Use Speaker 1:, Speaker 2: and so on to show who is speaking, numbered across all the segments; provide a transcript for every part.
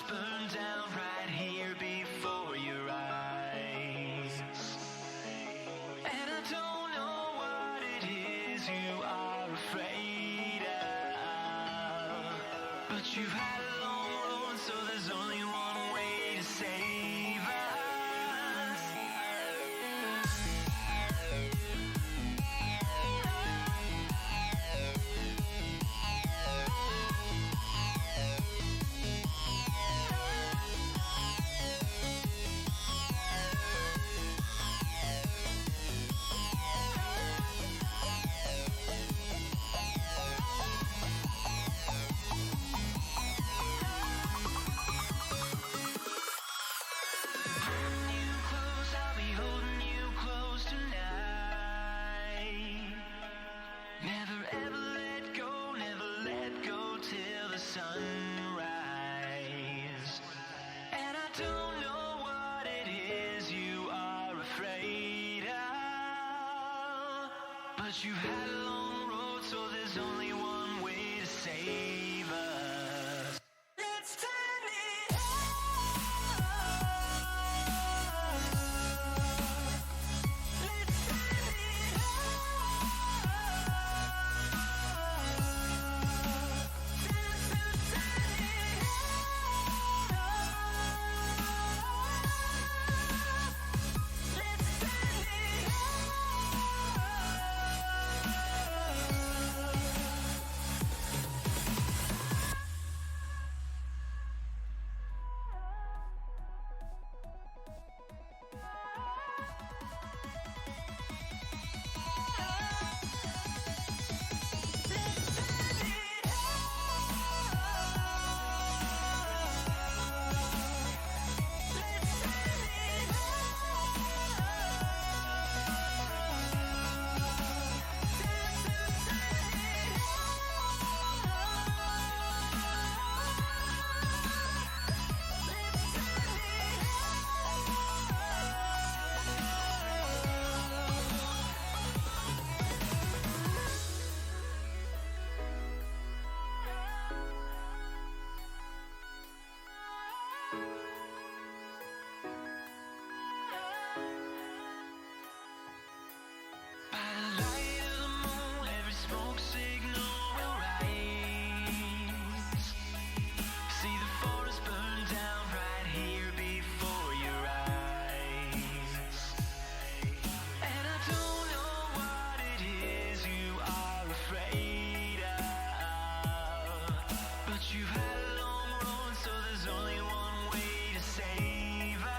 Speaker 1: forest burn down right here before your eyes. And I don't know what it is you are afraid of, but you've had a long road, so there's only one way to save us. You've had a long road, so there's only one way to save us. Let's turn it up. Let's turn it up. Time to turn it up. Let's turn it up. You've had a long road, so there's only one way to save us.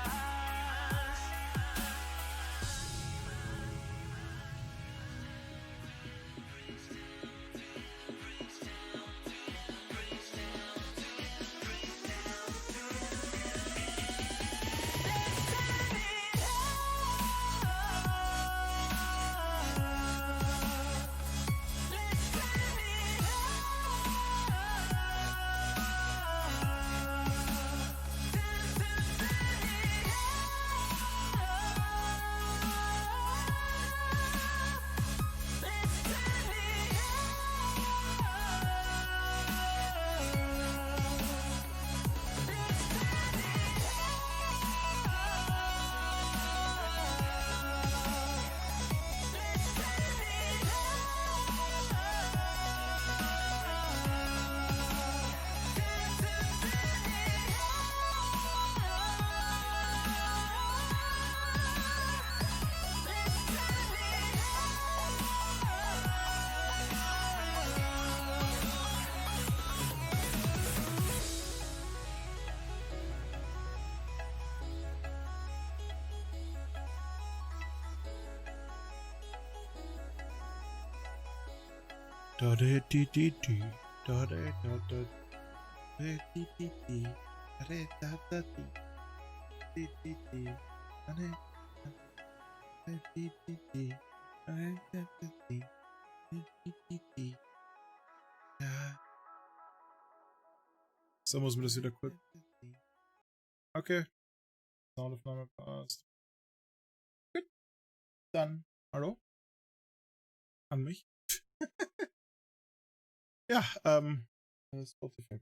Speaker 2: Da da di di di da da da da di di di da da da di di di da da di di di da da di di. Ja. So muss man das wieder kurz. Okay. Soundaufnahme passt. Gut. Dann, hallo? An mich? Ja, Spotify.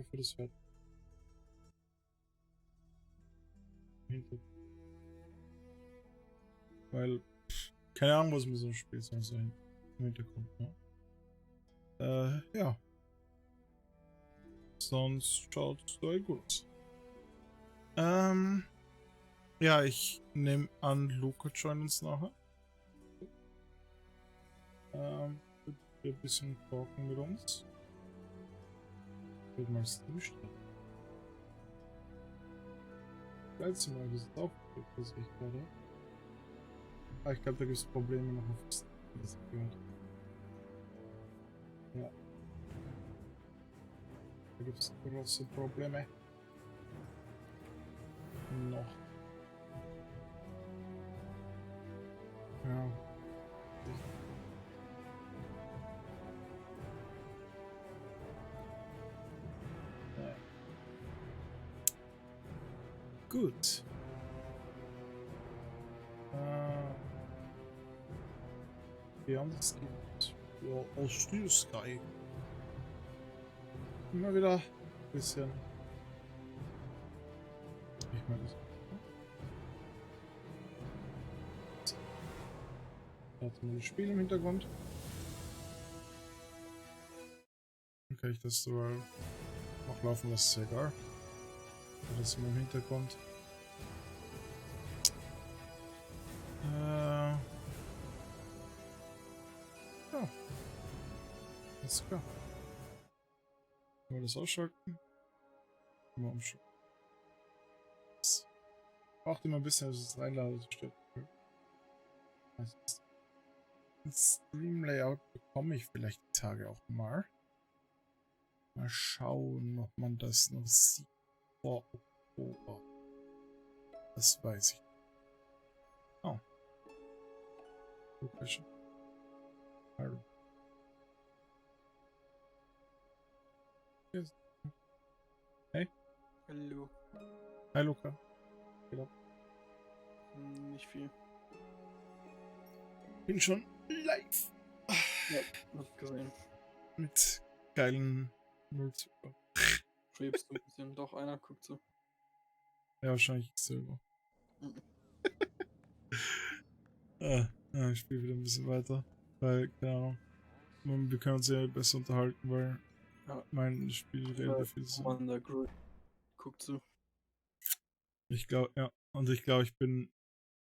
Speaker 2: hoffe, das hört. Weil, keine Ahnung, was mir so spät sein soll im Hintergrund, ne? Ja. Sonst schaut es da gut aus. Ja, ich nehme an, Luca joint uns nachher. Wird ein bisschen talken mit uns. Wird mal Stream starten. Letztes Mal ist es auch das ich gerade. Ah, ich glaube, da gibt es Probleme noch auf Steam. Ja. Da gibt es große Probleme. Noch. Ja. Ja. Gut. Beyond es gibt ja aus Steel Sky. Immer wieder ein bisschen. Ich meine das. Da hat man das Spiel im Hintergrund. Dann kann ich das so noch laufen lassen, ist egal. Das ist immer im Hintergrund. Ja. Alles klar. Können wir das ausschalten? Mal umschalten. Braucht immer ein bisschen, dass es reinladet. Ein Stream-Layout bekomme ich vielleicht die Tage auch mal. Mal schauen, ob man das noch sieht vor Oktober. Das weiß ich. Oh. Location. Hallo. Yes. Hey.
Speaker 3: Hallo.
Speaker 2: Hi Luca. Genau.
Speaker 3: Nicht viel.
Speaker 2: Bin schon live.
Speaker 3: Ja, hab gesehen.
Speaker 2: Mit geilen Müllzucker.
Speaker 3: Schwebst du ein bisschen. Doch, einer guckt so.
Speaker 2: Ja, wahrscheinlich Silber.
Speaker 3: Mhm.
Speaker 2: Ich spiele wieder ein bisschen weiter. Weil, keine Ahnung. Wir können uns ja besser unterhalten, weil
Speaker 3: Ja.
Speaker 2: mein Spiel relativ viel so.
Speaker 3: Mann, der Groot guckt so.
Speaker 2: Ich glaube, ja. Und ich glaube, ich bin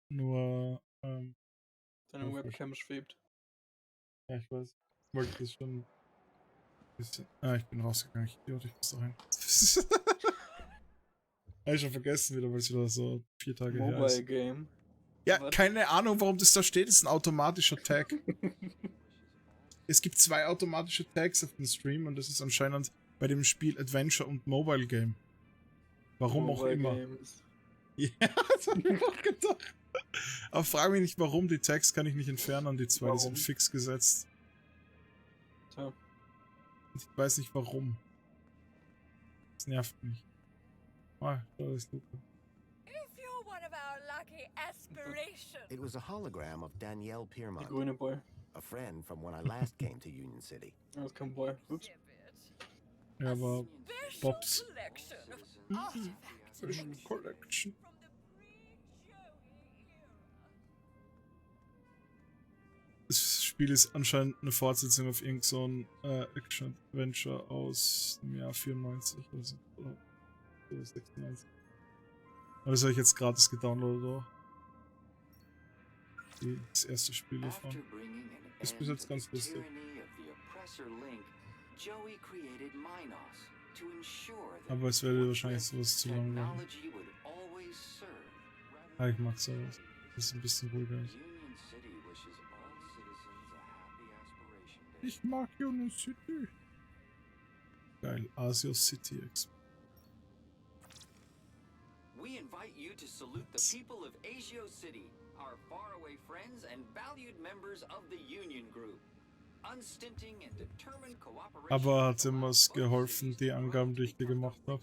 Speaker 2: nur.
Speaker 3: Deine Webcam schwebt.
Speaker 2: Ja, ich weiß. Wollte das schon ein bisschen. Ah, ich bin rausgegangen. Ich Idiot, ich muss da rein. Hab ich schon vergessen wieder, weil es wieder so 4 Tage her
Speaker 3: Mobile
Speaker 2: ist.
Speaker 3: Game.
Speaker 2: Ja,
Speaker 3: Was?
Speaker 2: keine Ahnung, warum das da steht. Das ist ein automatischer Tag. Es gibt 2 automatische Tags auf dem Stream und das ist anscheinend bei dem Spiel Adventure und Mobile Game. Warum
Speaker 3: Mobile
Speaker 2: auch immer.
Speaker 3: Games.
Speaker 2: Ja, das hab ich auch gedacht. Aber frag mich nicht warum, die Tags kann ich nicht entfernen, die 2, die sind fix gesetzt.
Speaker 3: Tja.
Speaker 2: Ich weiß nicht warum. Das nervt mich. Ah, da ist Luca.
Speaker 4: It was a hologram of Danielle
Speaker 3: Die
Speaker 4: Piermont,
Speaker 3: grüne Boy.
Speaker 4: a friend from when I last came to Union City.
Speaker 3: Ja, das ist kein Boy. Ups.
Speaker 2: Ja, aber Bobs
Speaker 5: Special
Speaker 2: Collection. Das Spiel ist anscheinend eine Fortsetzung auf irgend so ein Action-Adventure aus dem Jahr 94 oder 96. Aber das habe ich jetzt gratis gedownloadet, oder? Das erste Spiel davon. Ist bis jetzt ganz lustig. Aber es wäre wahrscheinlich sowas zu lang werden. Ah, ich mag sowas. Das ist ein bisschen ruhiger. Ich mag Union City. Geil, Asio City Expo.
Speaker 6: We invite you to salute the people of Asio City, our faraway friends and valued members of the Union Group. Unstinting and determined cooperation.
Speaker 2: Aber hat ihm was geholfen, die Angaben, die ich dir gemacht habe?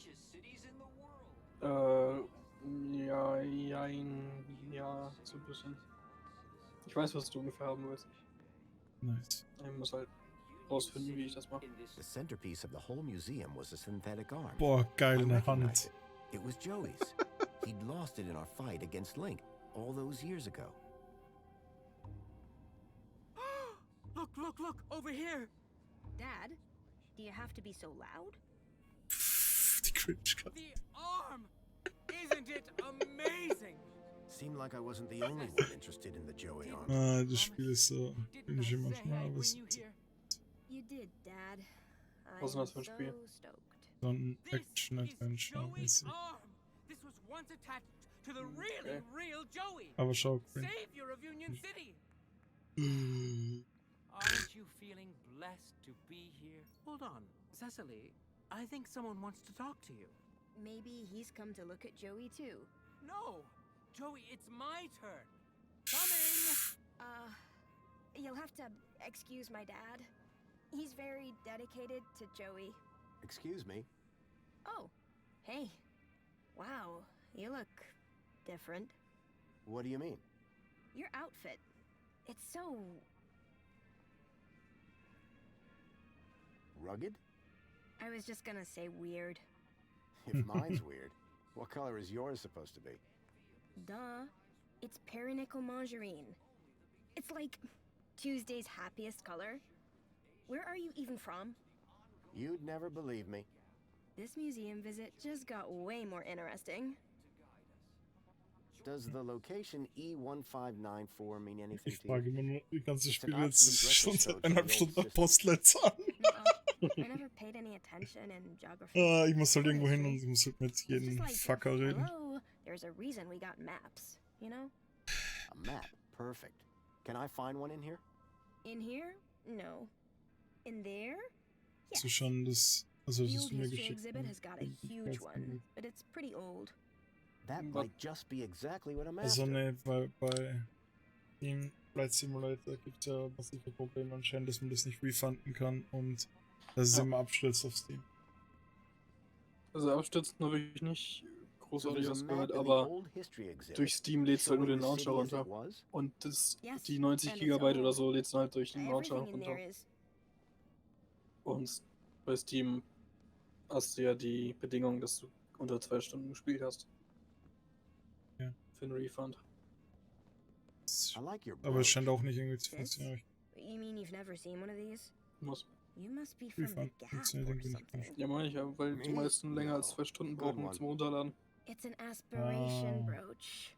Speaker 3: Ja, ja, so ein bisschen. Ich weiß, was du ungefähr haben willst.
Speaker 2: Nice.
Speaker 3: Ich muss halt rausfinden, wie ich das mache.
Speaker 4: The centerpiece of the whole museum was a synthetic arm.
Speaker 2: Boah, geil
Speaker 4: I
Speaker 2: in der
Speaker 4: recognized
Speaker 2: Hand.
Speaker 4: it. It was Joey's. He'd lost it in our fight against Link all those years ago.
Speaker 5: Look, over here!
Speaker 7: Dad, do you have to be so loud?
Speaker 2: Die Cringe-Cut.
Speaker 5: The arm! Isn't it amazing?
Speaker 4: Seemed like I wasn't the only one interested in the Joey arm.
Speaker 2: Ah, das Spiel ist so
Speaker 5: Didn't I
Speaker 2: cringe
Speaker 5: say
Speaker 2: manchmal,
Speaker 5: I'd
Speaker 2: aber es
Speaker 5: bring you
Speaker 2: ist
Speaker 5: here?
Speaker 7: You did, Dad.
Speaker 3: Was ist denn das für ein
Speaker 7: I'm
Speaker 3: Spiel?
Speaker 7: so stoked.
Speaker 2: so ein
Speaker 5: This is
Speaker 2: Action-Adventure.
Speaker 5: Joey's arm! This was once attached to the really
Speaker 3: Okay.
Speaker 5: real Joey!
Speaker 2: Aber schau, cringe.
Speaker 5: Savior of Union City!
Speaker 2: Mm.
Speaker 5: Aren't you feeling blessed to be here? Hold on, Cecily. I think someone wants to talk to you.
Speaker 7: Maybe he's come to look at Joey too.
Speaker 5: No! Joey, it's my turn! Coming!
Speaker 7: You'll have to excuse my dad. He's very dedicated to Joey.
Speaker 4: Excuse me.
Speaker 7: Oh, hey. Wow, you look different.
Speaker 4: What do you mean?
Speaker 7: Your outfit. It's so...
Speaker 4: Rugged?
Speaker 7: I was just gonna say weird.
Speaker 4: If mine's weird, what color is yours supposed to be?
Speaker 7: Duh. It's perinickel margarine. It's like Tuesday's happiest color. Where are you even from?
Speaker 4: You'd never believe me.
Speaker 7: This museum visit just got way more interesting.
Speaker 4: Does the location E1594 mean anything
Speaker 2: Ich
Speaker 4: to you?
Speaker 2: frage immer nur, die ganze
Speaker 4: It's an
Speaker 2: Spiel jetzt
Speaker 4: absolute
Speaker 2: schon
Speaker 4: reference
Speaker 2: seit
Speaker 4: code to
Speaker 2: eineinhalb
Speaker 4: the old
Speaker 2: Stunden
Speaker 4: system.
Speaker 2: Postleitzahlen an.
Speaker 7: I never paid any attention in geography.
Speaker 2: Ich muss halt
Speaker 7: or
Speaker 2: irgendwo hin
Speaker 7: history.
Speaker 2: und ich muss halt mit
Speaker 7: It's just
Speaker 2: jedem
Speaker 7: like,
Speaker 2: Fucker reden.
Speaker 7: hello, there's a reason we got maps, you know?
Speaker 4: A map. Perfect. Can I find one in here?
Speaker 7: In here? No. In there? Yes.
Speaker 2: So schon das, also
Speaker 7: The
Speaker 2: das
Speaker 7: old
Speaker 2: du mir
Speaker 7: history
Speaker 2: geschickt
Speaker 7: exhibit has
Speaker 2: hast.
Speaker 7: got a huge one, but it's pretty old.
Speaker 4: That
Speaker 3: What?
Speaker 4: might just be exactly what I'm
Speaker 2: Also
Speaker 4: after.
Speaker 2: ne, weil bei dem Flight Simulator gibt es ja massive Probleme anscheinend, dass man das nicht refunden kann und dass es
Speaker 3: Ja.
Speaker 2: immer abstürzt auf Steam.
Speaker 3: Also abstürzt habe ich nicht
Speaker 4: So
Speaker 3: großartig
Speaker 4: there's a
Speaker 3: was
Speaker 4: map
Speaker 3: gehört,
Speaker 4: in the
Speaker 3: aber
Speaker 4: old history exhibit
Speaker 3: durch Steam lädst du halt nur
Speaker 4: showing
Speaker 3: den
Speaker 4: the city
Speaker 3: Launcher
Speaker 4: as it
Speaker 3: runter.
Speaker 4: was.
Speaker 3: Und das,
Speaker 7: Yes,
Speaker 3: die 90
Speaker 7: and it's
Speaker 3: Gigabyte oder
Speaker 7: old.
Speaker 3: so lädst du halt durch den Launcher
Speaker 7: Everything in
Speaker 3: runter.
Speaker 7: there is...
Speaker 3: Und bei Steam hast du ja die Bedingung, dass du unter 2 Stunden gespielt hast.
Speaker 2: Ja.
Speaker 3: Für einen Refund.
Speaker 4: I like your
Speaker 2: Aber es
Speaker 4: brooch.
Speaker 2: scheint auch nicht irgendwie zu
Speaker 7: This?
Speaker 2: funktionieren.
Speaker 7: You mean you've never seen one of these?
Speaker 3: Muss.
Speaker 7: You must be from the
Speaker 2: Refund
Speaker 7: Gap
Speaker 2: funktioniert
Speaker 7: or
Speaker 2: irgendwie nicht.
Speaker 7: something.
Speaker 3: Ja, meine ich ja, weil die
Speaker 4: Me?
Speaker 3: meisten länger als
Speaker 4: No.
Speaker 3: 2 Stunden
Speaker 4: Good
Speaker 3: brauchen
Speaker 4: one.
Speaker 3: zum Runterladen.
Speaker 7: It's an aspiration
Speaker 2: Ah.
Speaker 7: brooch.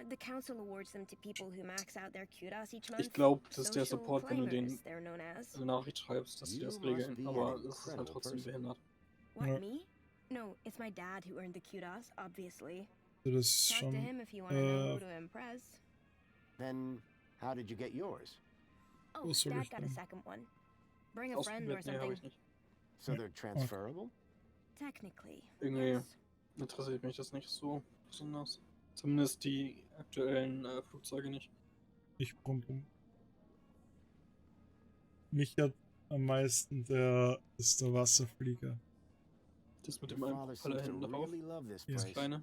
Speaker 7: The council awards them to people who max out their kudos each month.
Speaker 3: Ich glaube, das ist der
Speaker 7: Social
Speaker 3: Support, wenn du
Speaker 7: climbers,
Speaker 3: den
Speaker 7: they're known as.
Speaker 3: eine Nachricht schreibst, dass die
Speaker 4: You
Speaker 3: das
Speaker 4: must
Speaker 3: regeln.
Speaker 4: be
Speaker 3: Aber
Speaker 4: an
Speaker 3: es ist halt
Speaker 4: incredible
Speaker 3: trotzdem
Speaker 4: person.
Speaker 3: behindert.
Speaker 7: What,
Speaker 2: Ja.
Speaker 7: me? No, it's my dad who earned the kudos, obviously.
Speaker 2: Also das ist
Speaker 7: Talk to
Speaker 2: schon.
Speaker 7: him if you want to know who
Speaker 2: äh,
Speaker 7: to impress.
Speaker 4: Then how did you get yours?
Speaker 7: Oh,
Speaker 2: was soll
Speaker 7: Dad
Speaker 2: ich
Speaker 7: got a
Speaker 2: denn?
Speaker 7: second one. Bring a friend or
Speaker 3: Ausprobiert, nee, habe
Speaker 7: something.
Speaker 3: ich nicht.
Speaker 4: So
Speaker 2: Yeah.
Speaker 4: they're transferable?
Speaker 7: Technically,
Speaker 3: Irgendwie
Speaker 7: yes.
Speaker 3: interessiert mich das nicht so besonders. Zumindest die aktuellen Flugzeuge nicht.
Speaker 2: Ich brumm. Mich hat am meisten ist der Wasserflieger.
Speaker 3: Das mit
Speaker 4: Your
Speaker 3: dem einen
Speaker 4: father
Speaker 3: Propeller
Speaker 4: seems to
Speaker 3: hinten drauf.
Speaker 4: really love this
Speaker 2: Ja.
Speaker 3: Das
Speaker 4: place.
Speaker 3: kleine.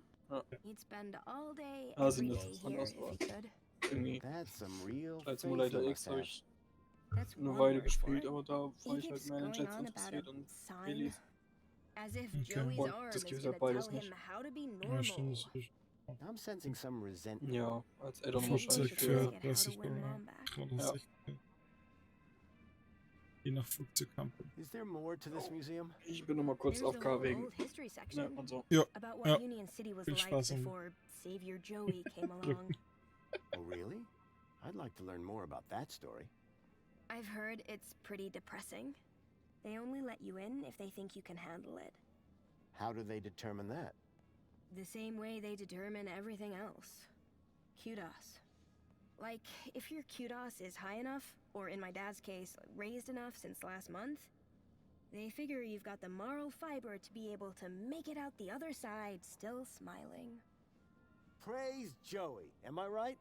Speaker 7: He'd spend all day,
Speaker 3: Ah, sieht
Speaker 7: every day
Speaker 3: interessant
Speaker 7: here
Speaker 3: aus,
Speaker 7: if
Speaker 3: aber
Speaker 7: he could.
Speaker 3: irgendwie.
Speaker 4: That's some real
Speaker 3: Flight
Speaker 4: faith
Speaker 3: Simulator
Speaker 4: you
Speaker 3: X
Speaker 4: must
Speaker 3: habe
Speaker 4: have.
Speaker 3: ich
Speaker 7: That's
Speaker 3: eine
Speaker 7: one
Speaker 3: Weile
Speaker 7: word for
Speaker 3: gespielt,
Speaker 7: it.
Speaker 3: aber da war
Speaker 7: He
Speaker 3: ich halt
Speaker 7: keeps
Speaker 3: mehr an den
Speaker 7: going
Speaker 3: Jets
Speaker 7: on about
Speaker 3: interessiert
Speaker 7: a
Speaker 3: und
Speaker 7: sign.
Speaker 3: Heli's.
Speaker 7: As if
Speaker 2: Okay.
Speaker 7: Joey's
Speaker 3: Und
Speaker 7: arm
Speaker 3: das
Speaker 7: is
Speaker 3: gibt
Speaker 7: gonna
Speaker 3: halt beides
Speaker 7: tell him
Speaker 3: nicht.
Speaker 7: how to be
Speaker 2: Ja, stimmt.
Speaker 7: normal.
Speaker 2: Das ist
Speaker 4: I'm sensing some resentment.
Speaker 3: Ja, als Addon
Speaker 7: Maybe we
Speaker 3: wahrscheinlich
Speaker 7: should
Speaker 2: Flugzeug
Speaker 7: ask
Speaker 2: für
Speaker 7: it how
Speaker 2: 30
Speaker 7: to win
Speaker 2: Euro.
Speaker 7: Mom back.
Speaker 2: Ja, das ist
Speaker 3: Ja.
Speaker 2: echt geil. Je nach Flugzeugkampf.
Speaker 4: Is there more to this museum?
Speaker 3: Ich bin nochmal kurz
Speaker 7: There's
Speaker 3: auf
Speaker 7: the
Speaker 3: K
Speaker 7: whole
Speaker 3: wegen.
Speaker 7: old history
Speaker 3: Ne,
Speaker 7: section
Speaker 3: und so.
Speaker 7: about what
Speaker 2: Ja.
Speaker 7: Union City was
Speaker 2: Viel
Speaker 7: like
Speaker 2: Spaß am
Speaker 7: before Savior Joey came along.
Speaker 4: Oh, really? I'd like to learn more about that story.
Speaker 7: I've heard it's pretty depressing. They only let you in if they think you can handle it.
Speaker 4: How do they determine that?
Speaker 7: The same way they determine everything else. Kudos. Like, if your kudos is high enough, or in my dad's case, raised enough since last month, they figure you've got the moral fiber to be able to make it out the other side still smiling.
Speaker 4: Praise Joey. Am I right?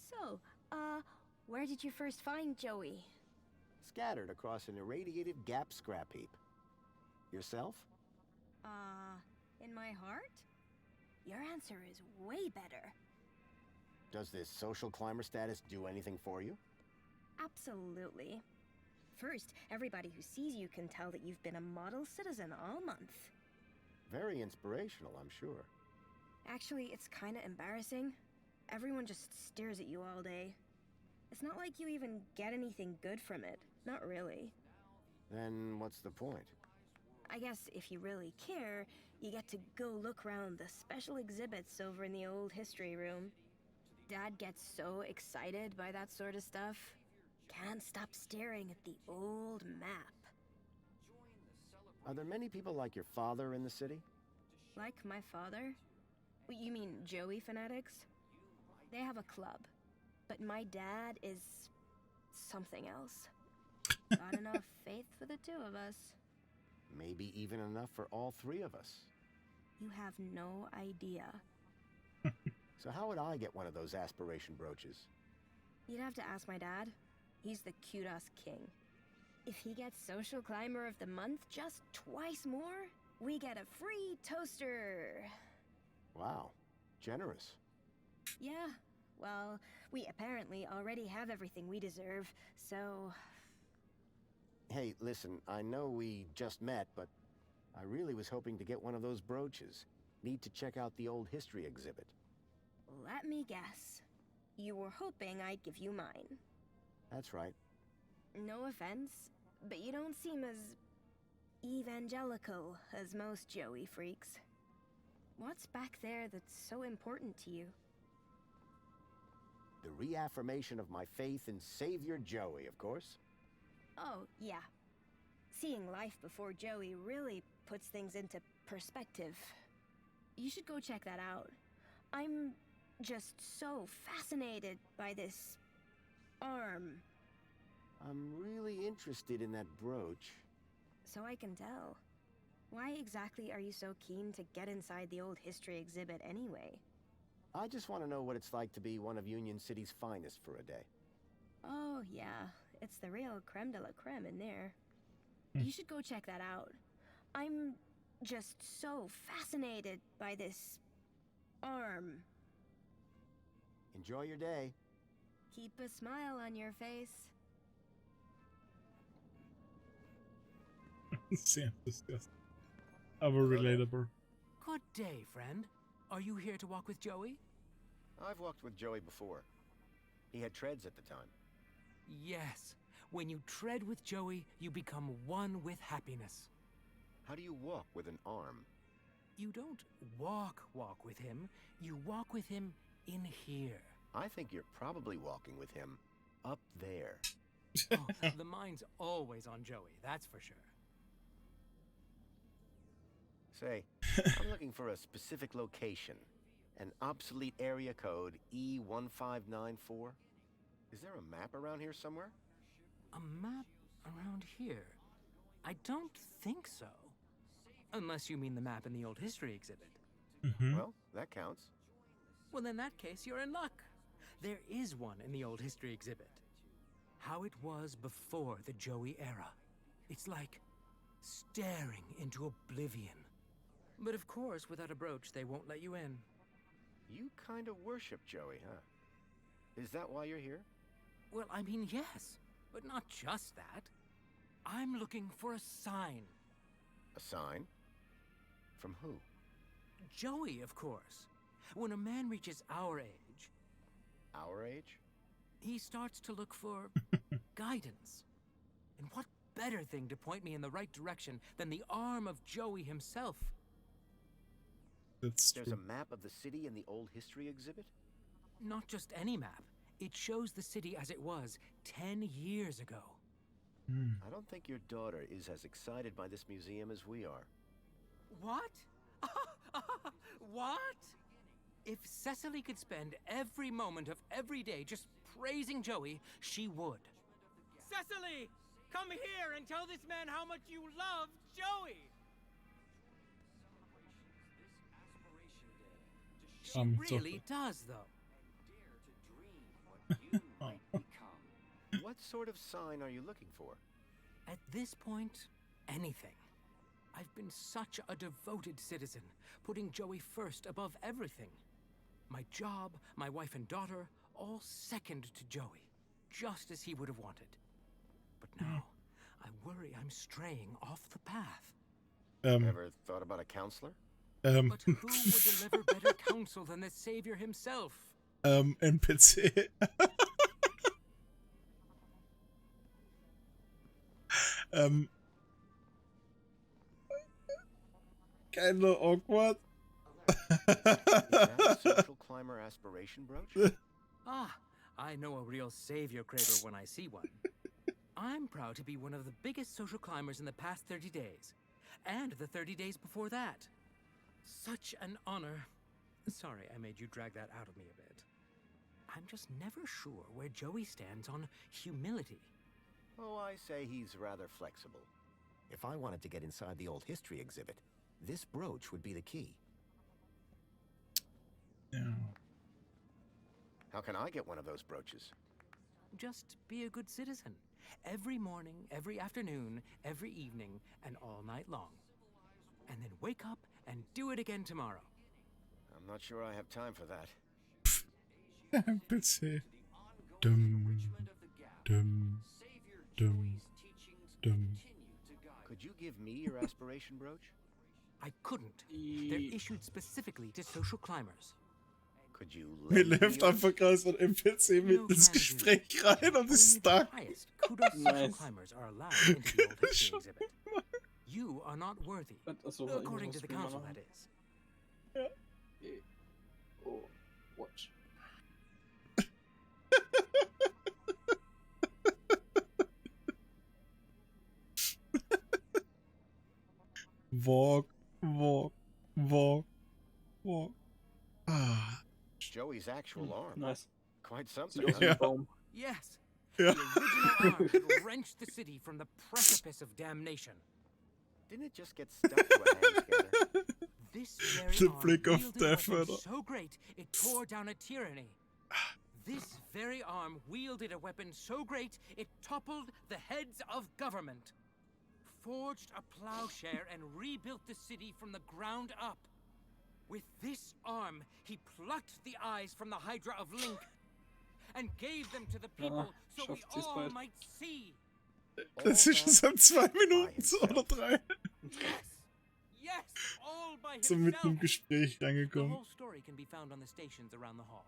Speaker 7: So, where did you first find Joey?
Speaker 4: Scattered across an irradiated Gap scrap heap. Yourself?
Speaker 7: In my heart? Your answer is way better.
Speaker 4: Does this social climber status do anything for you?
Speaker 7: Absolutely. First, everybody who sees you can tell that you've been a model citizen all month.
Speaker 4: Very inspirational, I'm sure.
Speaker 7: Actually, it's kinda embarrassing. Everyone just stares at you all day. It's not like you even get anything good from it. Not really.
Speaker 4: Then what's the point?
Speaker 7: I guess if you really care, you get to go look around the special exhibits over in the old history room. Dad gets so excited by that sort of stuff. Can't stop staring at the old map.
Speaker 4: Are there many people like your father in the city?
Speaker 7: Like my father? You mean Joey fanatics? They have a club. But my dad is something else. Got enough faith for the two of us.
Speaker 4: Maybe even enough for all three of us.
Speaker 7: You have no idea.
Speaker 4: So how would I get one of those aspiration brooches?
Speaker 7: You'd have to ask my dad. He's the kudos king. If he gets Social Climber of the Month just twice more, we get a free toaster.
Speaker 4: Wow, generous.
Speaker 7: Yeah, well, we apparently already have everything we deserve, so...
Speaker 4: Hey, listen, I know we just met, but I really was hoping to get one of those brooches. Need to check out the old history exhibit.
Speaker 7: Let me guess. You were hoping I'd give you mine.
Speaker 4: That's right.
Speaker 7: No offense, but you don't seem as evangelical as most Joey freaks. What's back there that's so important to you?
Speaker 4: The reaffirmation of my faith in Savior Joey, of course.
Speaker 7: Oh, yeah. Seeing life before Joey really puts things into perspective. You should go check that out. I'm just so fascinated by this arm.
Speaker 4: I'm really interested in that brooch.
Speaker 7: So I can tell. Why exactly are you so keen to get inside the old history exhibit anyway?
Speaker 4: I just want to know what it's like to be one of Union City's finest for a day.
Speaker 7: Oh, yeah. It's the real creme de la creme in there. You should go check that out. I'm just so fascinated by this arm.
Speaker 4: Enjoy your day.
Speaker 7: Keep a smile on your face.
Speaker 2: Sounds disgusting. How relatable.
Speaker 5: Good day, friend. Are you here to walk with Joey?
Speaker 4: I've walked with Joey before. He had treads at the time.
Speaker 5: Yes. When you tread with Joey, you become one with happiness.
Speaker 4: How do you walk with an arm?
Speaker 5: You don't walk with him. You walk with him in here.
Speaker 4: I think you're probably walking with him up there.
Speaker 5: Oh, the mind's always on Joey, that's for sure.
Speaker 4: Say, I'm looking for a specific location. An obsolete area code E1594. Is there a map around here somewhere?
Speaker 5: A map around here? I don't think so. Unless you mean the map in the old history exhibit.
Speaker 4: Well, that counts.
Speaker 5: Well, in that case, you're in luck. There is one in the old history exhibit. How it was before the Joey era. It's like staring into oblivion. But of course, without a brooch, they won't let you in.
Speaker 4: You kind of worship Joey, huh? Is that why you're here?
Speaker 5: Well, I mean, yes, but not just that. I'm looking for a sign.
Speaker 4: A sign? From who?
Speaker 5: Joey, of course. When a man reaches our age,
Speaker 4: Our age?
Speaker 5: he starts to look for guidance. And what better thing to point me in the right direction than the arm of Joey himself?
Speaker 2: That's
Speaker 4: There's
Speaker 2: true.
Speaker 4: a map of the city in the old history exhibit?
Speaker 5: Not just any map. It shows the city as it was 10 years ago.
Speaker 4: I don't think your daughter is as excited by this museum as we are.
Speaker 5: What? What? If Cecily could spend every moment of every day just praising Joey, she would. Cecily! Come here and tell this man how much you love Joey! She really does, though.
Speaker 4: What sort of sign are you looking for?
Speaker 5: At this point, anything. I've been such a devoted citizen, putting Joey first above everything. My job, my wife and daughter, all second to Joey, just as he would have wanted. But now, I worry I'm straying off the path.
Speaker 4: Ever thought about a counselor?
Speaker 5: But who would deliver better counsel than the Savior himself?
Speaker 2: NPC. Kinda awkward.
Speaker 4: Is that a social climber aspiration brooch?
Speaker 5: Ah, I know a real Savior craver when I see one. I'm proud to be one of the biggest social climbers in the past 30 days. And the 30 days before that. Such an honor. Sorry, I made you drag that out of me a bit. I'm just never sure where Joey stands on humility.
Speaker 4: Oh, I say he's rather flexible. If I wanted to get inside the old history exhibit, this brooch would be the key.
Speaker 2: Ja.
Speaker 4: How can I get one of those brooches?
Speaker 5: Just be a good citizen. Every morning, every afternoon, every evening, and all night long. And then wake up and do it again tomorrow.
Speaker 4: I'm not sure I have time for that.
Speaker 2: NPC. Dum, dum, dum, dum.
Speaker 4: Could you give me your aspiration brooch?
Speaker 5: I couldn't. They're issued specifically to social climbers.
Speaker 4: Could you
Speaker 2: Mir
Speaker 4: lend me
Speaker 2: läuft
Speaker 4: yours?
Speaker 2: einfach gerade so ein NPC mit ins Gespräch rein und ist
Speaker 5: Only the
Speaker 2: stuck.
Speaker 5: highest kudos social
Speaker 3: Nice.
Speaker 5: climbers are allowed into the old history exhibit. You are not worthy,
Speaker 3: Achso,
Speaker 5: according to the council, that is.
Speaker 3: Oh, watch.
Speaker 2: Walk, walk, walk, walk. Ah.
Speaker 4: Joey's actual arm.
Speaker 3: Nice.
Speaker 4: Quite
Speaker 3: Sieht
Speaker 4: something.
Speaker 3: aus wie ein Baum.
Speaker 5: Yes,
Speaker 2: Ja.
Speaker 5: the original arm that wrenched the city from the precipice of damnation.
Speaker 4: Didn't it just get stuck to a hand scanner?
Speaker 5: This very
Speaker 2: The
Speaker 5: arm
Speaker 2: blick of
Speaker 5: wielded a
Speaker 2: death,
Speaker 5: weapon
Speaker 2: Alter.
Speaker 5: so great it tore down a tyranny. This very arm wielded a weapon so great it toppled the heads of government, forged a plowshare and rebuilt the city from the ground up. With this arm, he plucked the eyes from the Hydra of Link and gave them to the people so we
Speaker 3: schafft sie's
Speaker 5: all
Speaker 3: bald.
Speaker 5: might see.
Speaker 2: Das ist schon seit 2 Minuten so oder 3.
Speaker 5: Yes, yes, all by
Speaker 2: So mitten im
Speaker 5: himself.
Speaker 2: Gespräch
Speaker 5: The
Speaker 2: reingekommen.
Speaker 5: whole story can be found on the stations around the hall.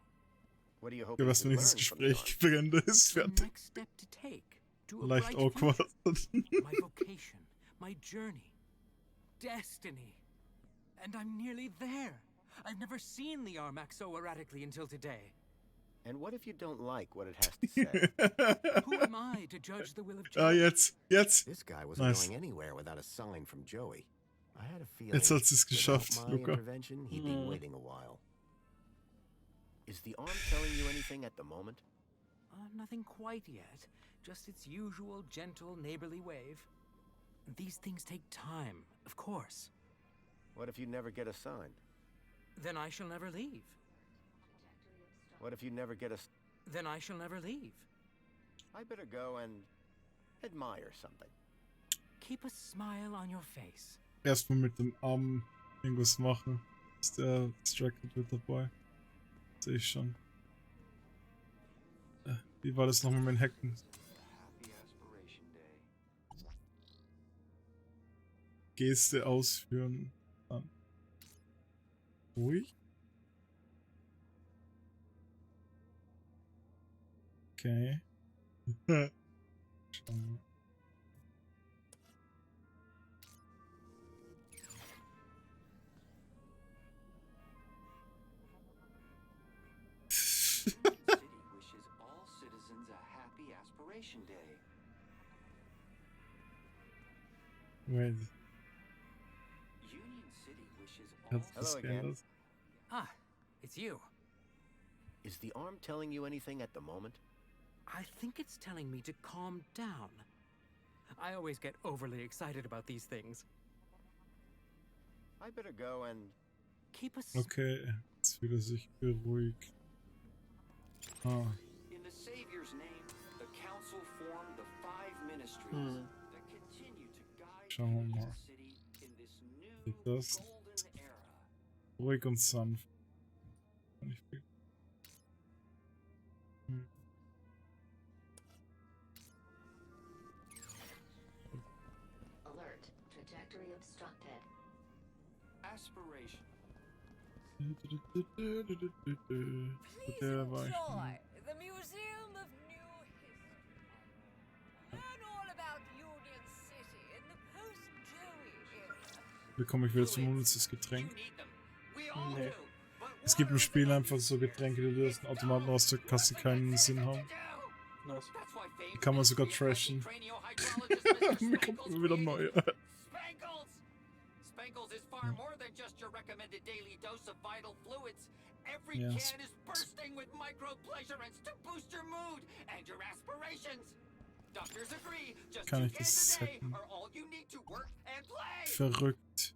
Speaker 4: What do you hope
Speaker 2: Ja,
Speaker 4: you
Speaker 2: was
Speaker 4: can
Speaker 2: wenn dieses
Speaker 4: learn from the
Speaker 2: Gespräch
Speaker 4: arm?
Speaker 2: beginnt, ist
Speaker 5: The
Speaker 2: fertig.
Speaker 5: next step to take to a
Speaker 2: Leicht
Speaker 5: bright
Speaker 2: awkward.
Speaker 5: future. My vocation, my journey, destiny. And I'm nearly there. I've never seen the arm act so erratically until today.
Speaker 4: And what if you don't like what it has to say?
Speaker 5: Who am I to judge the will of
Speaker 2: Ah,
Speaker 5: Joey?
Speaker 2: jetzt.
Speaker 4: This guy wasn't
Speaker 2: Nice.
Speaker 4: going anywhere without a sign from Joey. I had a feeling
Speaker 2: Jetzt hat sie's
Speaker 4: without
Speaker 2: geschafft,
Speaker 4: my
Speaker 2: Luca.
Speaker 4: intervention, he'd be waiting a while. Is the arm telling you anything at the moment?
Speaker 5: Nothing quite yet. Just its usual gentle neighborly wave. These things take time, of course.
Speaker 4: What if you never get a sign?
Speaker 5: Then I shall never leave.
Speaker 4: What if you never get a...
Speaker 5: Then I shall never leave.
Speaker 4: I better go and admire something.
Speaker 5: Keep a smile on your face.
Speaker 2: Erstmal mit dem Arm irgendwas machen. Ist der distracted wird dabei. Sehe ich schon. Wie war das nochmal mit den Hacken?
Speaker 6: Happy Aspiration Day.
Speaker 2: Geste ausführen. Dann. Ruhig. Okay. Schauen wir.
Speaker 6: City wishes all citizens a happy Aspiration Day.
Speaker 2: Wait,
Speaker 6: Union City wishes all
Speaker 2: hat sich das
Speaker 4: Hello again.
Speaker 2: geändert?
Speaker 5: Ah, it's you.
Speaker 4: Is the arm telling you anything at the moment?
Speaker 5: I think it's telling me to calm down. I always get overly excited about these things.
Speaker 4: I better go and...
Speaker 5: Keep a
Speaker 2: Okay, jetzt wieder sich beruhigt. Ah,
Speaker 6: In the Savior's name, the council formed the 5 ministries that continue to guide
Speaker 2: schauen wir
Speaker 6: the
Speaker 2: mal.
Speaker 6: city in this new
Speaker 2: Geht das?
Speaker 6: golden era.
Speaker 2: Ruhig und sanft. Nicht viel.
Speaker 6: aspiration.
Speaker 2: Der war ich schon.
Speaker 8: The Museum of New History. Learn all about Union City in the post-Joey era.
Speaker 2: Bekomme ich wieder zum Monats das Getränk.
Speaker 6: You need them. We all
Speaker 3: Nee.
Speaker 6: do. But
Speaker 2: Es gibt im
Speaker 6: what are
Speaker 2: Spiel
Speaker 6: the
Speaker 2: einfach so Getränke, die du aus dem Automaten rausdrücken kannst, die keinen Sinn haben.
Speaker 3: Nice.
Speaker 6: That's why
Speaker 2: Die
Speaker 6: famed
Speaker 2: kann man sogar
Speaker 6: history
Speaker 2: trashen.
Speaker 6: cranial-hydrologist Mr.
Speaker 2: Mir kommt
Speaker 6: Spankles
Speaker 2: immer wieder
Speaker 6: created
Speaker 2: neue.
Speaker 6: Spankles! Spankles is far more than just your recommended daily dose of vital fluids. Every
Speaker 2: Yes.
Speaker 6: can is bursting with micro-pleasurants to boost your mood and your aspirations. Doctors agree, just
Speaker 2: Kann
Speaker 6: 2
Speaker 2: ich das
Speaker 6: cans a day
Speaker 2: hacken?
Speaker 6: are all you need to work and play.
Speaker 2: Verrückt.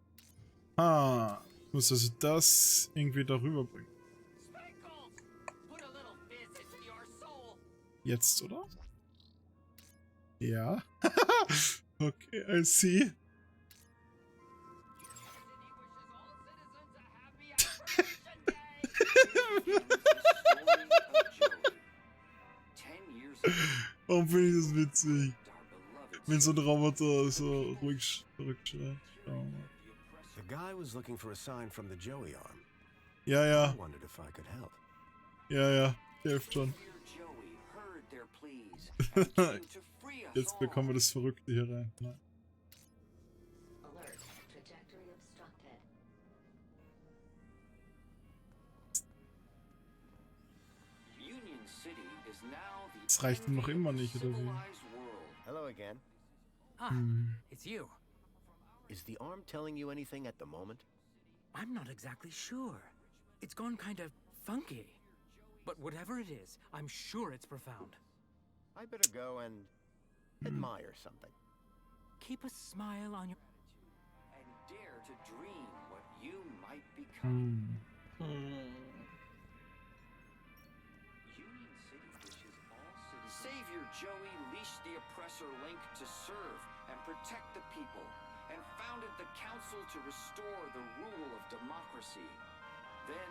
Speaker 2: Ah, ich muss also das irgendwie darüber bringen.
Speaker 6: Spankles! Put a little fizz into your soul.
Speaker 2: Jetzt, oder? Ja. Okay, I see. Warum finde ich das witzig? Wenn so ein Roboter so ruhig verrückt schreit. Oh.
Speaker 4: The guy was looking for a sign from the Joey arm.
Speaker 2: Ja,
Speaker 4: I
Speaker 2: ja,
Speaker 4: wondered if I could help.
Speaker 2: ja, hilft schon. Jetzt bekommen wir das Verrückte hier rein. Ja.
Speaker 9: Alert. Trajectory obstructed.
Speaker 2: Das reicht ihm noch immer nicht, oder wie?
Speaker 4: Hello again.
Speaker 5: Ah,
Speaker 2: Hm.
Speaker 5: it's you.
Speaker 4: Is the arm telling you anything at the moment?
Speaker 5: I'm not exactly sure. It's gone kind of funky. But whatever it is, I'm sure it's profound.
Speaker 4: I better go and admire something.
Speaker 5: Keep a smile on your...
Speaker 6: And dare to dream what you might become.
Speaker 2: Hm.
Speaker 6: Union City wishes all citizens. Savior Joey leashed the oppressor Link to serve and protect the people, and founded the council to restore the rule of democracy. Then,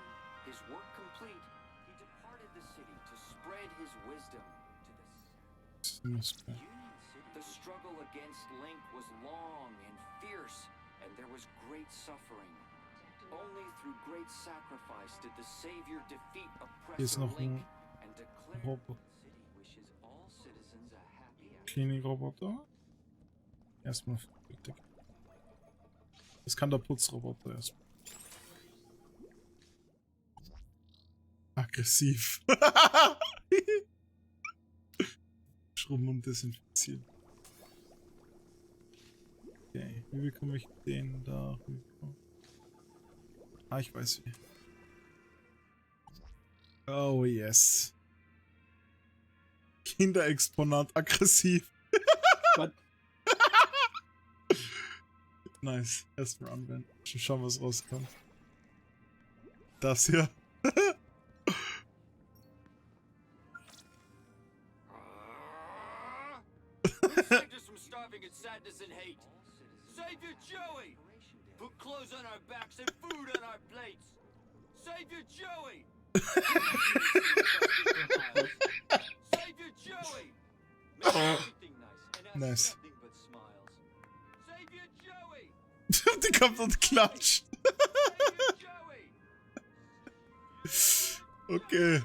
Speaker 6: his work complete, he departed the city to spread his wisdom to the Union City. The struggle against Link was long and fierce, and there was great suffering. Only through great sacrifice did the Savior defeat
Speaker 2: Hier ist
Speaker 6: oppressor
Speaker 2: noch
Speaker 6: Link
Speaker 2: ein
Speaker 6: and declare
Speaker 2: Roboter.
Speaker 6: the city wishes all citizens a happy
Speaker 2: Klinikroboter. Erstmal bitte. Das kann der Putzroboter erstmal. Aggressiv. Schrubben und desinfizieren. Okay, wie bekomme ich den da rüber? Ah, ich weiß wie. Oh yes. Kinderexponat aggressiv.
Speaker 3: Was?
Speaker 2: Nice. Erstmal anwenden. Schon schauen, was rauskommt. Das hier.
Speaker 6: Who saved us from starving in sadness and hate? Savior Joey! Put clothes on our backs and food on our plates! Savior Joey! Savior Joey! Make everything nice and have
Speaker 2: Nice.
Speaker 6: nothing but smiles. Savior Joey!
Speaker 2: Die kommt und klatscht.
Speaker 6: Savior Joey!
Speaker 2: Okay,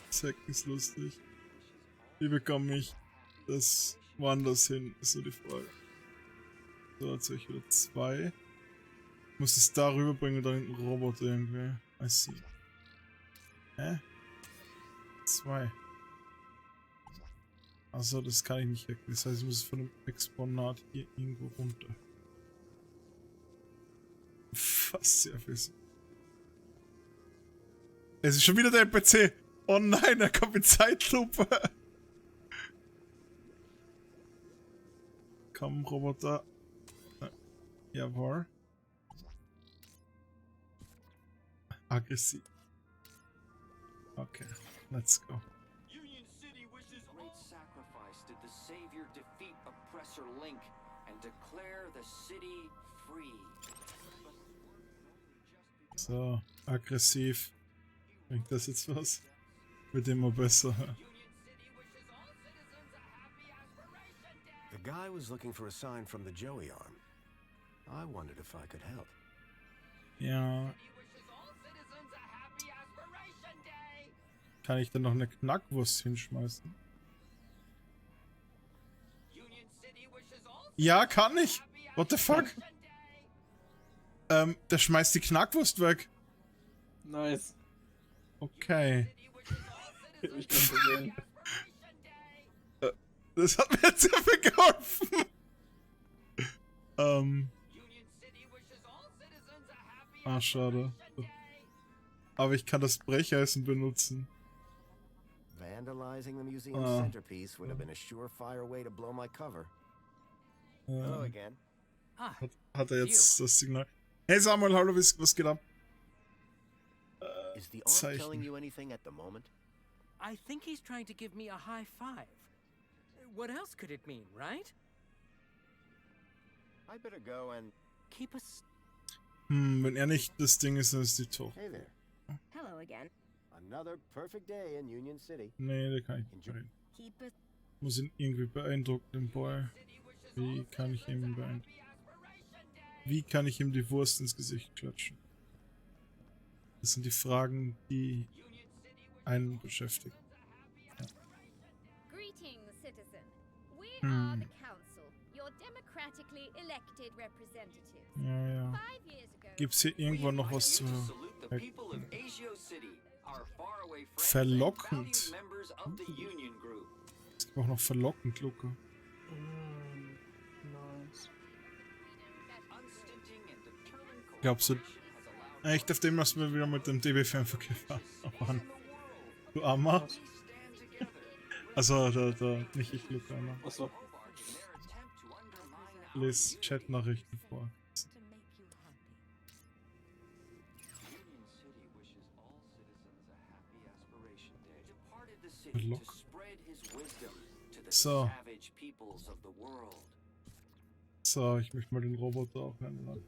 Speaker 2: Zack ist lustig. Wie bekomme ich das woanders hin, ist so die Frage. So, jetzt habe ich wieder 2. Ich muss es da rüberbringen und dann hinten Roboter irgendwie. I see. Hä? 2. Also das kann ich nicht hacken. Das heißt, ich muss es von dem Exponat hier irgendwo runter. Fast sehr viel Sinn. Es ist schon wieder der NPC. Oh nein, er kommt mit Zeitlupe. Komm, Roboter. Jawohl. Aggressiv. Okay, let's go.
Speaker 6: Union City wishes great sacrifice did the Savior defeat oppressor Link and declare the city free.
Speaker 2: So, aggressiv. Bringt das jetzt was? Wird immer besser.
Speaker 6: Union City wishes all citizens a happy aspiration day.
Speaker 4: The guy was looking for a sign from the Joey arm. I wondered if I could help.
Speaker 2: Ja. Kann ich denn noch eine Knackwurst hinschmeißen? Ja, kann ich. What the fuck? Der schmeißt die Knackwurst weg.
Speaker 3: Nice.
Speaker 2: Okay.
Speaker 3: Ich kann gesehen.
Speaker 2: Das hat mir jetzt sehr viel geholfen. Ah, schade. Aber ich kann das Brecheisen benutzen.
Speaker 4: Vandalizing the museum's centerpiece would have been a surefire way to blow my cover. Hello again.
Speaker 2: Hat er jetzt das Signal? Hey Samuel, hallo, was geht ab?
Speaker 4: Is the arm telling you anything at the moment?
Speaker 5: I think he's trying to give me a high five. What else could it mean, right?
Speaker 4: I better go and
Speaker 5: Keep us.
Speaker 2: Wenn er nicht das Ding ist, dann ist die tot.
Speaker 4: Hey there.
Speaker 7: Hello again.
Speaker 4: Another perfect day in Union City.
Speaker 2: Nee, da kann ich nicht reden.
Speaker 7: Keep it.
Speaker 2: Muss ihn irgendwie beeindrucken, den Boy. Wie kann ich ihn beeindrucken? Wie kann ich ihm die Wurst ins Gesicht klatschen? Das sind die Fragen, die einen beschäftigen.
Speaker 10: Greetings, citizen. We are the council, your democratically elected representatives.
Speaker 2: Ja, ja.
Speaker 10: 5 years ago,
Speaker 2: Gibt's hier irgendwo noch was zu
Speaker 6: salute the people of Asio City, our faraway friends
Speaker 2: verlockend?
Speaker 6: and valued members of the Union Group.
Speaker 2: Es gibt auch noch verlockend, Luca.
Speaker 3: Nice.
Speaker 6: Unstinting and determined
Speaker 2: Glaubst du,
Speaker 6: cooperation has allowed
Speaker 2: echt auf dem lassen wir wieder mit dem DB-Fernverkehr fahren? Oh Mann. Du Armer. Also, da, nicht ich, Luca, ne?
Speaker 3: Achso.
Speaker 2: Lies Chat-Nachrichten vor. Verlock. So. So, ich möchte mal den Roboter auch ändern.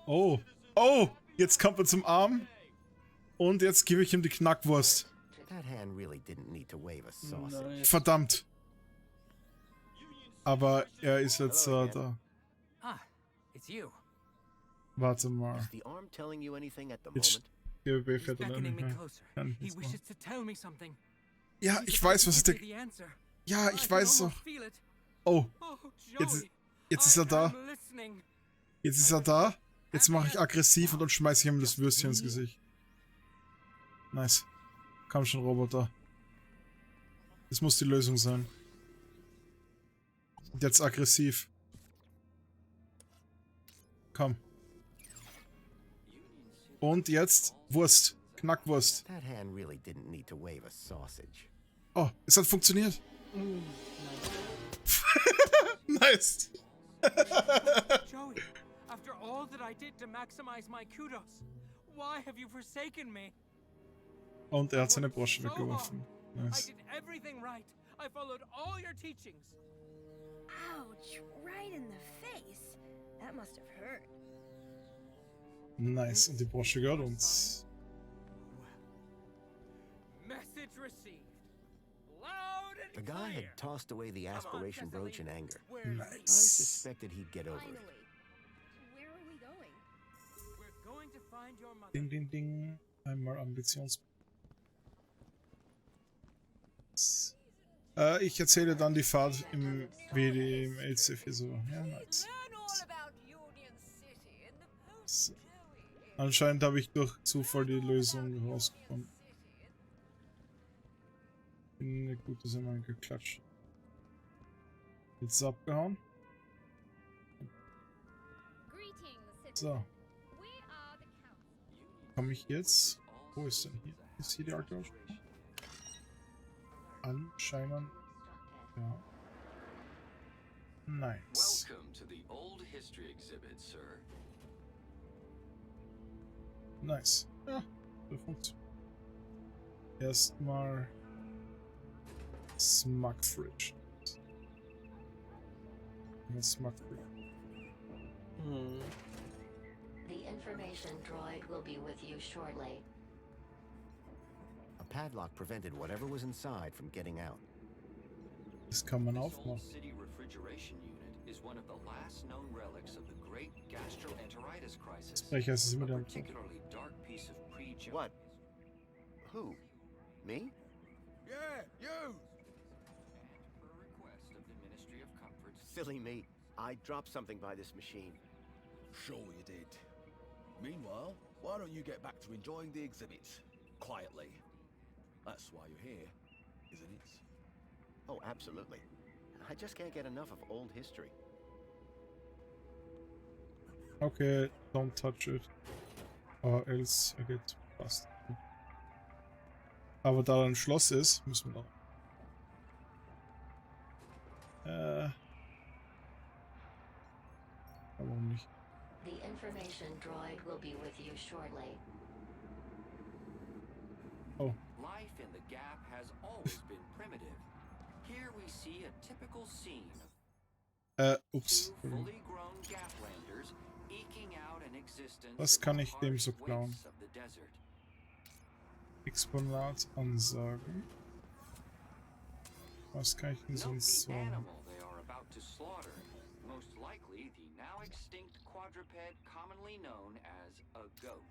Speaker 2: Oh, oh, jetzt kommt er zum Arm. Und jetzt gebe ich ihm die Knackwurst.
Speaker 4: That hand really didn't need to wave a sausage.
Speaker 3: Nice.
Speaker 2: Verdammt. Aber er ist jetzt da.
Speaker 5: Ah, it's you.
Speaker 2: Warte mal.
Speaker 4: Is the arm telling you anything at the
Speaker 2: Jetzt
Speaker 4: moment?
Speaker 2: GBB
Speaker 5: He's
Speaker 2: fährt er
Speaker 5: beckoning
Speaker 2: nicht
Speaker 5: me
Speaker 2: mehr.
Speaker 5: closer.
Speaker 2: Kann ich
Speaker 5: He
Speaker 2: nichts
Speaker 5: wishes
Speaker 2: machen.
Speaker 5: to tell me something.
Speaker 2: Ja,
Speaker 5: He's
Speaker 2: ich
Speaker 5: about
Speaker 2: weiß,
Speaker 5: to
Speaker 2: was ist
Speaker 5: give
Speaker 2: der...
Speaker 5: me the answer.
Speaker 2: Ja,
Speaker 5: I
Speaker 2: ich
Speaker 5: can
Speaker 2: weiß
Speaker 5: almost
Speaker 2: doch.
Speaker 5: feel it.
Speaker 2: Oh,
Speaker 5: Oh,
Speaker 2: jetzt
Speaker 5: Joey,
Speaker 2: ist er da.
Speaker 5: I'm listening.
Speaker 2: Jetzt ist er da. Jetzt mache ich aggressiv und dann schmeiße ich ihm das Würstchen ins Gesicht. Nice. Komm schon, Roboter. Das muss die Lösung sein. Und jetzt aggressiv. Komm. Und jetzt Wurst. Knackwurst.
Speaker 4: That hand really didn't need to wave a sausage.
Speaker 2: Oh, es hat funktioniert. Nice.
Speaker 5: Joey, after all that I did to maximize my kudos, why have you forsaken me?
Speaker 2: Und er hat seine Brosche weggeworfen.
Speaker 5: I
Speaker 2: Nice.
Speaker 5: did everything right. I followed all your teachings.
Speaker 7: Ouch! Right in the face. That must have hurt.
Speaker 2: Nice. Und die Brosche gehört uns.
Speaker 5: Message received. Loud and
Speaker 4: The guy
Speaker 5: clear.
Speaker 4: had tossed away the aspiration brooch in anger. I
Speaker 2: Nice.
Speaker 4: suspected he'd get over
Speaker 7: Finally.
Speaker 4: it.
Speaker 7: Where are we going?
Speaker 5: We're going to find your mother.
Speaker 2: Ding, ding, ding. Einmal Ambitions... ich erzähle dann die Fahrt im WD im LCF hier so. Ja, nice.
Speaker 8: Learn all about Union City in the
Speaker 2: So.
Speaker 8: post-Joey.
Speaker 2: Anscheinend habe ich durch Zufall die Lösung herausgefunden. Bin eine gute Sendung geklatscht. Jetzt ist er abgehauen.
Speaker 8: Greetings,
Speaker 2: So,
Speaker 8: citizen. We are the council.
Speaker 2: komme ich jetzt? Wo ist denn hier? Ist hier die Archeologie? Anscheinend. Ja. Nice.
Speaker 6: Welcome to the old history exhibit, sir.
Speaker 2: Nice. Ja, das funktioniert. Erstmal Smug Fridge. Smug Fridge.
Speaker 9: The information droid will be with you shortly.
Speaker 4: A padlock prevented whatever was inside from getting out.
Speaker 2: Das kann man
Speaker 6: This
Speaker 2: aufmachen.
Speaker 6: old city refrigerator refrigeration unit is one of the last known relics of the great gastroenteritis crisis.
Speaker 2: Vielleicht heißt es
Speaker 6: A
Speaker 2: immer dann.
Speaker 6: particularly dark piece of pre-Joey.
Speaker 4: What? Who? Me?
Speaker 11: Yeah, you!
Speaker 6: And per request of the Ministry of Comfort's
Speaker 4: Silly me. I dropped something by this machine.
Speaker 11: Sure you did. Meanwhile, why don't you get back to enjoying the exhibits? Quietly. That's why you're here, isn't it?
Speaker 4: Oh, absolutely. I just can't get enough of old history.
Speaker 2: Okay, don't touch it. Or else I get fast. Aber da ein Schloss ist, müssen wir noch. Warum nicht?
Speaker 9: The information droid will be with you shortly.
Speaker 2: Oh.
Speaker 6: Life in the Gap has always been primitive. Here we see a typical scene of
Speaker 2: Ups.
Speaker 6: two fully grown Gaplanders eking out an existence
Speaker 2: Was
Speaker 6: in
Speaker 2: kann
Speaker 6: the
Speaker 2: ich dem so
Speaker 6: harsh
Speaker 2: klauen?
Speaker 6: wastes of the desert.
Speaker 2: Exponat ansagen. Was kann ich denn
Speaker 6: Note
Speaker 2: sonst
Speaker 6: the
Speaker 2: sagen?
Speaker 6: animal they are about to slaughter. Most likely the now extinct quadruped commonly known as a goat.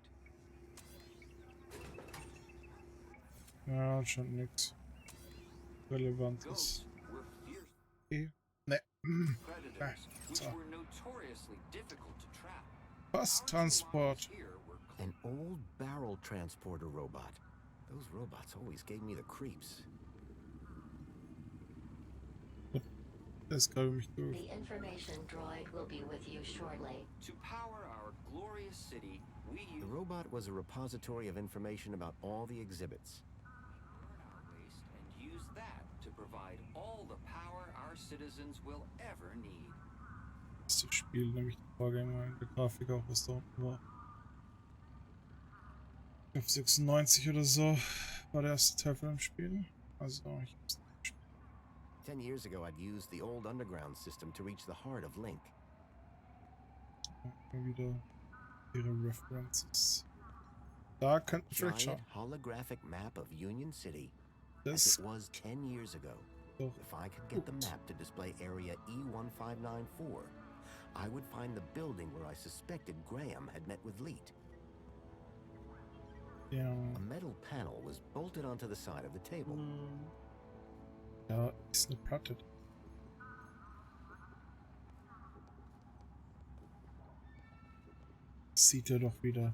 Speaker 2: Ja, schon nix Relevantes.
Speaker 6: Goats were fierce
Speaker 2: Okay. Ne.
Speaker 6: predators which
Speaker 2: so.
Speaker 6: were notoriously difficult to trap.
Speaker 2: Was? Transport.
Speaker 6: Here were
Speaker 4: An old barrel transporter robot. Those robots always gave me the creeps.
Speaker 2: Das glaube ich durch.
Speaker 9: The information droid will be with you shortly.
Speaker 6: to power our glorious city. We
Speaker 4: The
Speaker 6: use
Speaker 4: robot was a repository of information about all the exhibits.
Speaker 6: our waste and use that to provide all the power our citizens will ever need.
Speaker 2: Das Spiel, nämlich die Vorgänger, der Grafik auch, was da unten war. Ich glaube 96 oder so war der erste Teil von dem Spiel. Also ich hab's nicht gespielt.
Speaker 4: 10 years ago, I'd used the old underground system to reach the heart of Link.
Speaker 2: Mal wieder ihre References. Da könnten wir vielleicht
Speaker 4: Giant
Speaker 2: schauen.
Speaker 4: holographic map of Union City as
Speaker 2: Das
Speaker 4: it was 10 years ago.
Speaker 2: doch
Speaker 4: If I could get the
Speaker 2: gut.
Speaker 4: map to display area E1594, I would find the building where I suspected Graham had met with Leet.
Speaker 2: Ja,
Speaker 4: A metal panel was bolted onto the side of the table.
Speaker 2: da ist eine Platte. Sieht er doch wieder.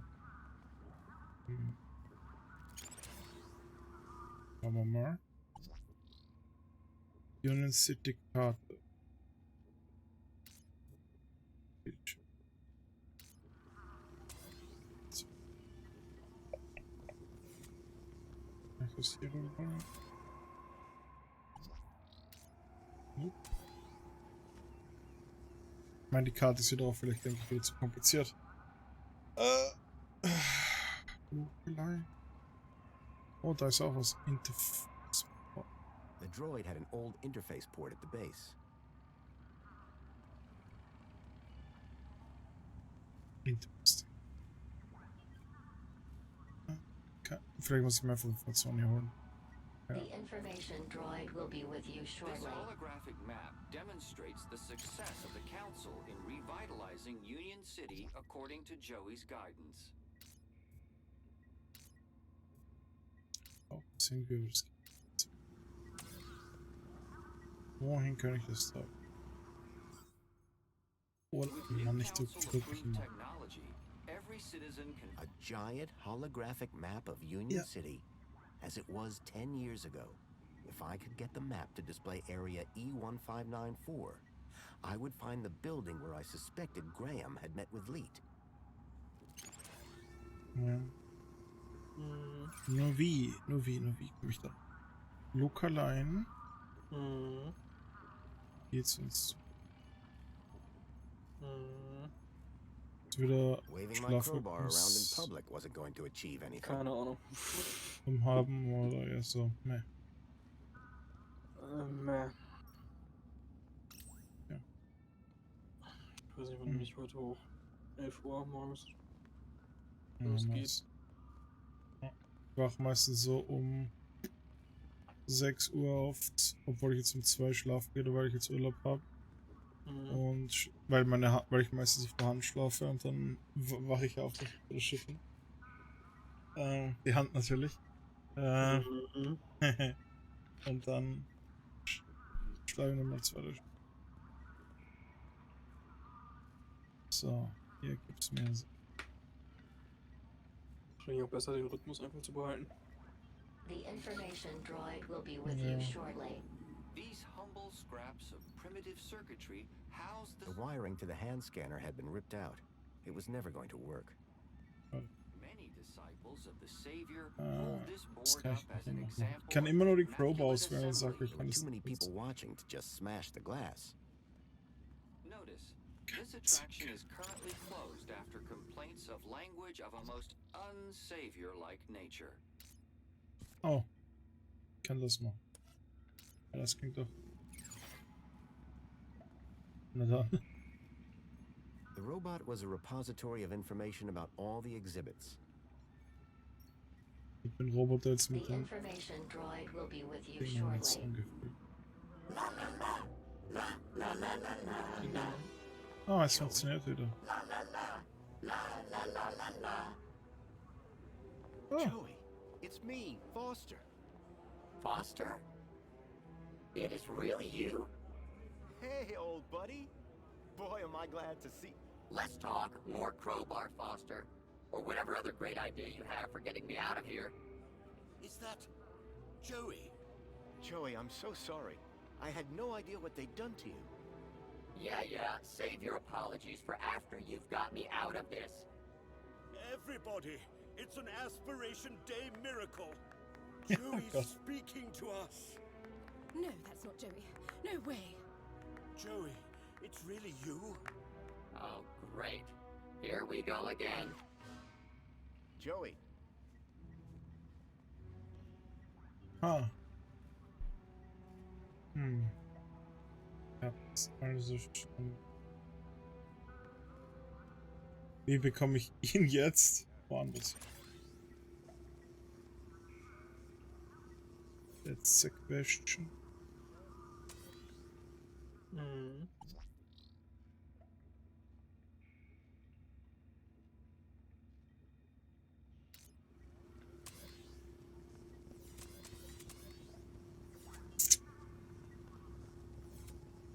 Speaker 2: Schauen wir mal. Union City Karte. Bildschirm. So. Kann ich das hier rüber? Nope. Ich meine, die Karte ist wieder auch vielleicht, denke ich, wieder zu kompliziert. Oh, da ist auch was.
Speaker 4: The droid had an old interface port at the base.
Speaker 2: Interesting. Vielleicht muss ich mehr Informationen hier holen.
Speaker 9: The information droid will be with you
Speaker 6: This
Speaker 9: shortly.
Speaker 6: holographic map demonstrates the success of the Council in revitalizing Union City according to Joey's guidance.
Speaker 2: Auch ein bisschen Gewürz. Wohin kann ich das da? Oh,
Speaker 6: With new
Speaker 2: man, nicht so
Speaker 6: Council
Speaker 2: wirklich
Speaker 6: approved
Speaker 2: immer.
Speaker 6: technology, every citizen can
Speaker 4: A giant holographic map of Union
Speaker 2: Yeah.
Speaker 4: City as it was 10 years ago. If I could get the map to display area E1594, I would find the building where I suspected Graham had met with Leet.
Speaker 2: Ja. Nur wie komme ich da? Lokalein. Geht's uns jetzt wieder
Speaker 4: Waving my crowbar around in
Speaker 2: Schlafrhythmus
Speaker 4: public wasn't going to achieve anything.
Speaker 3: Keine Ahnung.
Speaker 2: haben oder eher so. Ne.
Speaker 3: Meh.
Speaker 2: Ja.
Speaker 3: Ich weiß nicht, wann ich heute hoch. 11 Uhr morgens.
Speaker 2: Ja,
Speaker 3: Los
Speaker 2: nice.
Speaker 3: geht's.
Speaker 2: Ja. Ich wach meistens so um 6 Uhr auf, obwohl ich jetzt um 2 schlafen gehe, weil ich jetzt Urlaub habe. Und weil ich meistens auf der Hand schlafe und dann wache ich auf das Schiffen. Die Hand natürlich.
Speaker 3: Mhm.
Speaker 2: Und dann schlage ich nochmal 2 durch. So, hier gibt's mehr.
Speaker 3: Wahrscheinlich auch besser, den Rhythmus einfach zu behalten.
Speaker 9: The information droid will be with you shortly.
Speaker 6: These humble scraps of primitive circuitry house
Speaker 4: The wiring to the hand scanner had been ripped out. It was never going to work.
Speaker 6: Many disciples of the Savior
Speaker 2: Ah,
Speaker 6: hold this
Speaker 2: das
Speaker 6: board
Speaker 2: kann
Speaker 6: up
Speaker 2: ich
Speaker 6: as an
Speaker 2: nicht machen.
Speaker 6: example
Speaker 2: Ich kann
Speaker 6: of
Speaker 2: immer nur die Crow
Speaker 6: immaculate
Speaker 2: auswählen und sage,
Speaker 6: assembly.
Speaker 2: ich kann
Speaker 4: Too
Speaker 2: es
Speaker 4: many
Speaker 2: nicht.
Speaker 4: people watching to just smash the glass.
Speaker 6: Notice, this attraction is currently closed after complaints of language of a most unsavior-like nature.
Speaker 2: Oh, ich kann das machen. Ja, das klingt doch. Na dann.
Speaker 4: The robot was a repository of information about all the exhibits.
Speaker 2: Ich bin Roboter jetzt
Speaker 9: The
Speaker 2: mit dem
Speaker 9: information droid will be with you
Speaker 2: Ding jetzt
Speaker 9: shortly.
Speaker 2: angefüllt. Ah, es funktioniert wieder. Oh.
Speaker 4: Joey, it's me, Foster.
Speaker 12: Foster? It is really you?
Speaker 4: Hey, old buddy. Boy, am I glad to see...
Speaker 12: Let's talk more crowbar, Foster. Or whatever other great idea you have for getting me out of here.
Speaker 11: Is that Joey?
Speaker 4: Joey, I'm so sorry. I had no idea what they'd done to you.
Speaker 12: Yeah, save your apologies for after you've got me out of this.
Speaker 11: Everybody, it's an Aspiration Day miracle. Joey's speaking to us.
Speaker 8: No, that's not Joey. No way.
Speaker 11: Joey, it's really you?
Speaker 12: Oh, great. Here we go again.
Speaker 4: Joey.
Speaker 2: Ah. Jetzt also schon. Wie bekomme ich ihn jetzt? Woanders. That's a question.
Speaker 3: Mhm.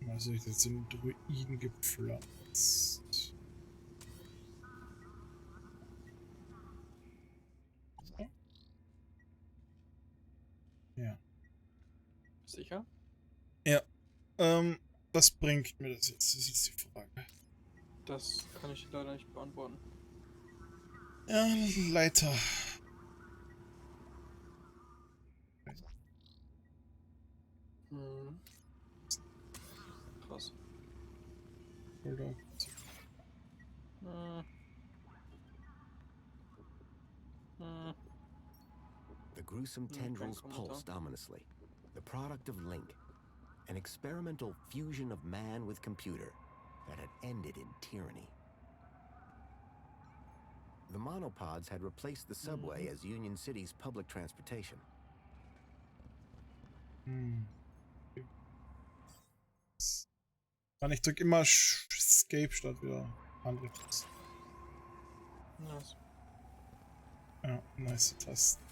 Speaker 2: Also ich jetzt den Druiden gepflanzt. Ja.
Speaker 3: Sicher?
Speaker 2: Ja. Was bringt mir das jetzt? Das ist jetzt die Frage.
Speaker 3: Das kann ich leider nicht beantworten.
Speaker 2: Ja, Leiter.
Speaker 3: Mhm. Krass.
Speaker 2: Oder?
Speaker 4: The gruesome tendrils pulsed ominously. The product of Link. An experimental fusion of man with computer that had ended in tyranny. The monopods had replaced the subway as Union City's public transportation.
Speaker 2: Ich drück immer Escape statt wieder andere Tasten.
Speaker 3: Nice.
Speaker 2: Ja, nice Tasten.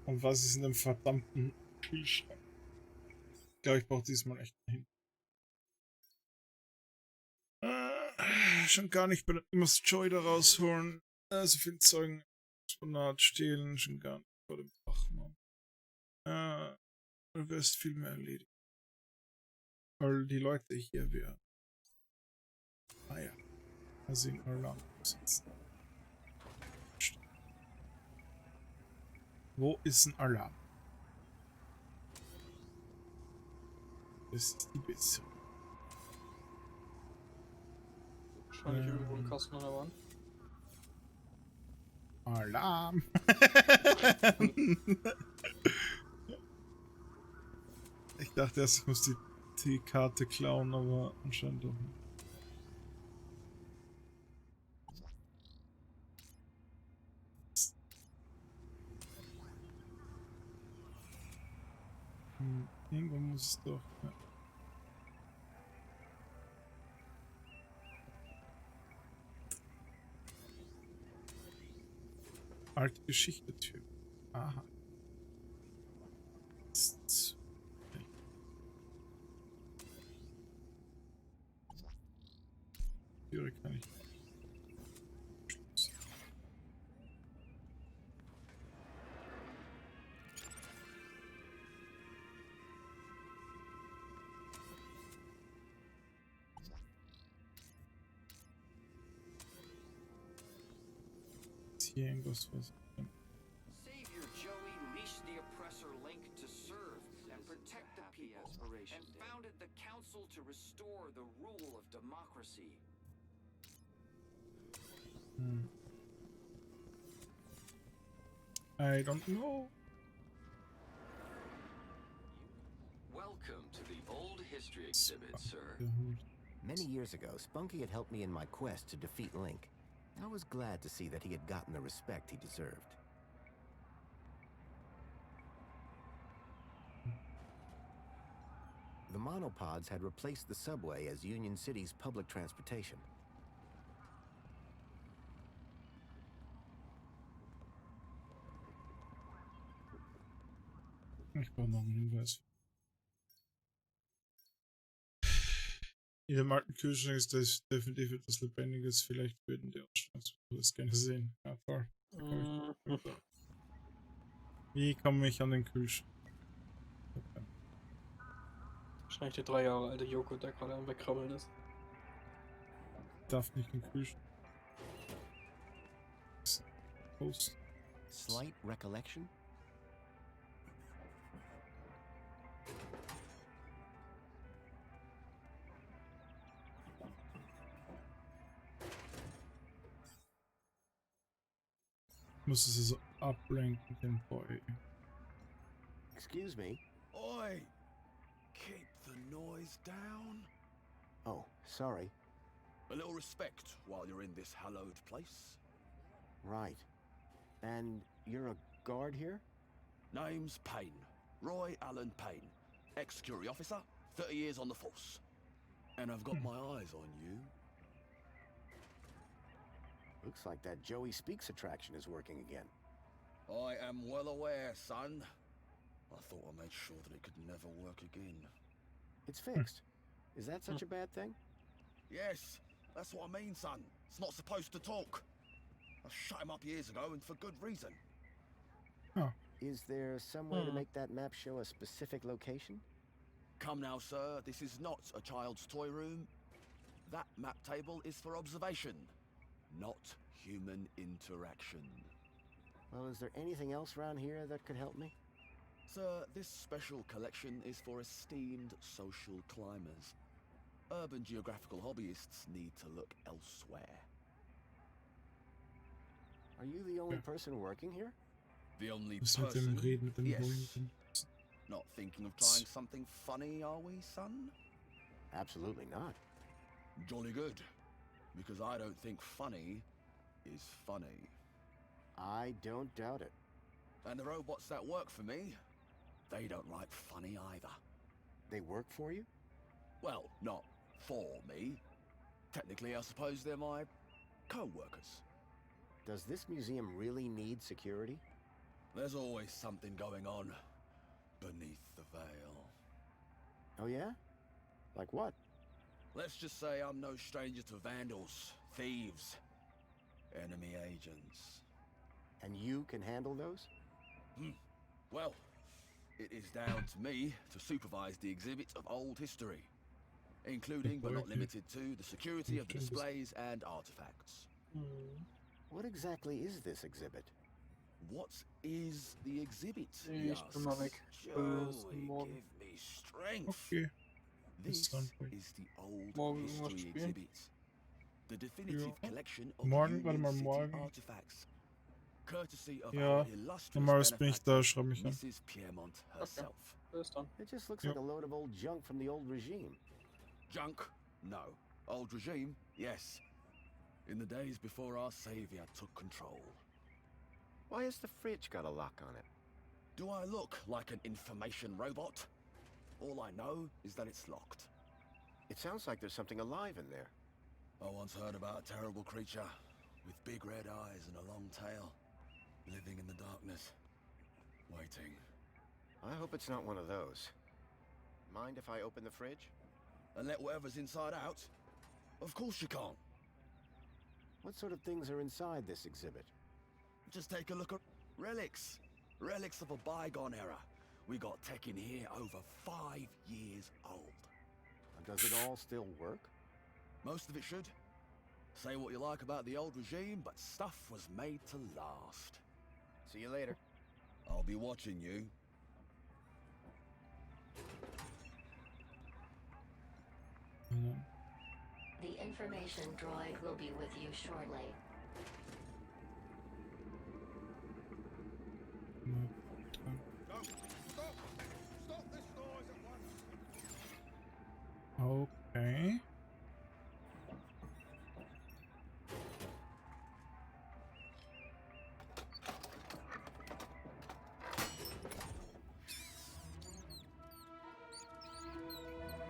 Speaker 2: Und was ist in dem verdammten Kühlschrank? Ich glaube, ich brauche diesmal echt hin. Schon gar nicht immer das Joy da rausholen. So viel Zeugen von Art stehlen, schon gar nicht vor dem Fachmann. Du wirst viel mehr erledigt. Weil die Leute hier wären. Ah ja. Also in Alarm sitzen. Wo ist ein Alarm? Das ist die bessere.
Speaker 3: Wahrscheinlich irgendwo ein Kasten an der Wand.
Speaker 2: Alarm! Ich dachte erst, ich muss die Karte klauen, aber anscheinend doch nicht. Irgendwo muss es doch. Ja. Alte Geschichte-Typ. Aha. Türe kann ich. Ist hier irgendwas, was.
Speaker 6: Savior Joey leashed the oppressor Link to serve and protect the people, and founded the council to restore the rule of democracy.
Speaker 2: I don't know.
Speaker 6: Welcome to the old history exhibit, sir.
Speaker 4: Many years ago, Spunky had helped me in my quest to defeat Link. I was glad to see that he had gotten the respect he deserved. The monopods had replaced the subway as Union City's public transportation.
Speaker 2: Ich brauche noch einen Hinweis. In dem alten Kühlschrank ist das definitiv etwas Lebendiges. Vielleicht würden die Ausstellungsbesucher das gerne sehen. Ja, toll. Wie komme ich an den Kühlschrank? Okay.
Speaker 3: Wahrscheinlich der 3 Jahre alte Joko, der gerade am Wegkrabbeln ist.
Speaker 2: Darf nicht in den Kühlschrank. Post.
Speaker 4: Slight recollection?
Speaker 2: Muss es so ablenken, den Boy.
Speaker 4: Excuse me?
Speaker 11: Oi! Keep the noise down.
Speaker 4: Oh, sorry.
Speaker 11: A little respect while you're in this hallowed place.
Speaker 4: Right. And you're a guard here?
Speaker 11: Name's Payne. Roy Allen Payne. Ex-security officer, 30 years on the force. And I've got my eyes on you.
Speaker 4: Looks like that Joey Speaks attraction is working again.
Speaker 11: I am well aware, son. I thought I made sure that it could never work again.
Speaker 4: It's fixed. Is that such a bad thing?
Speaker 11: Yes, that's what I mean, son. It's not supposed to talk. I shut him up years ago, and for good reason.
Speaker 2: Huh.
Speaker 4: Is there some way to make that map show a specific location?
Speaker 11: Come now, sir. This is not a child's toy room. That map table is for observation, not human interaction.
Speaker 4: Well, is there anything else around here that could help me?
Speaker 11: Sir, this special collection is for esteemed social climbers. Urban geographical hobbyists need to look elsewhere.
Speaker 4: Are you the only person working here?
Speaker 11: The only
Speaker 2: Was mit
Speaker 11: person?
Speaker 2: dem Reden mit dem
Speaker 11: Yes.
Speaker 2: Boy.
Speaker 11: Not thinking of trying something funny, are we, son?
Speaker 4: Absolutely not.
Speaker 11: Jolly good. Because I don't think funny is funny.
Speaker 4: I don't doubt it.
Speaker 11: And the robots that work for me, they don't like funny either.
Speaker 4: They work for you?
Speaker 11: Well, not for me. Technically, I suppose they're my co-workers.
Speaker 4: Does this museum really need security?
Speaker 11: There's always something going on beneath the veil.
Speaker 4: Oh yeah? Like what?
Speaker 11: Let's just say I'm no stranger to vandals, thieves, enemy agents.
Speaker 4: And you can handle those?
Speaker 11: Well, it is down to me to supervise the exhibit of old history, including but not limited to the security of the displays and artifacts.
Speaker 4: What exactly is this exhibit?
Speaker 11: What is the exhibit?
Speaker 3: Ich
Speaker 11: Yes.
Speaker 3: bin mal weg.
Speaker 11: Joey,
Speaker 3: Morgen.
Speaker 11: give me strength.
Speaker 2: Okay.
Speaker 11: This
Speaker 2: Dann
Speaker 11: is the old
Speaker 3: Morgen irgendwas
Speaker 11: history
Speaker 3: spielen?
Speaker 11: exhibit. The definitive collection of
Speaker 2: Morgen, warte mal,
Speaker 11: Union City
Speaker 2: morgen.
Speaker 11: artifacts. Courtesy of
Speaker 2: Ja,
Speaker 11: our illustrious
Speaker 2: normalerweise bin ich da,
Speaker 11: benefactor,
Speaker 2: schreib mich an.
Speaker 11: Mrs. Piermont herself.
Speaker 3: Bis dann.
Speaker 4: It just looks like a load of old junk from the old regime.
Speaker 11: Junk? No. Old regime? Yes. In the days before our savior took control.
Speaker 4: Why has the fridge got a lock on it?
Speaker 11: Do I look like an information robot? All I know is that it's locked.
Speaker 4: It sounds like there's something alive in there.
Speaker 11: I once heard about a terrible creature with big red eyes and a long tail, living in the darkness, waiting.
Speaker 4: I hope it's not one of those. Mind if I open the fridge?
Speaker 11: And let whatever's inside out? Of course you can't.
Speaker 4: What sort of things are inside this exhibit?
Speaker 11: Just take a look at relics. Relics of a bygone era. We got tech in here over 5 years old.
Speaker 4: And does it all still work?
Speaker 11: Most of it should. Say what you like about the old regime, but stuff was made to last.
Speaker 4: See you later.
Speaker 11: I'll be watching you.
Speaker 9: The information droid will be with you shortly.
Speaker 11: Stop this noise at once.
Speaker 2: Okay.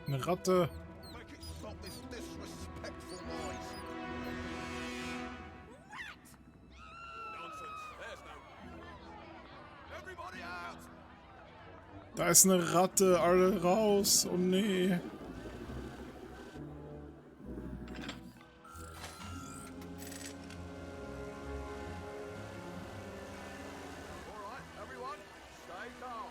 Speaker 2: Eine Ratte.
Speaker 11: Make it stop this disrespectful noise. Nonsense. There's no. Everybody out.
Speaker 2: Da ist eine Ratte. Alle raus. Oh nee.
Speaker 11: All right, everyone, stay calm.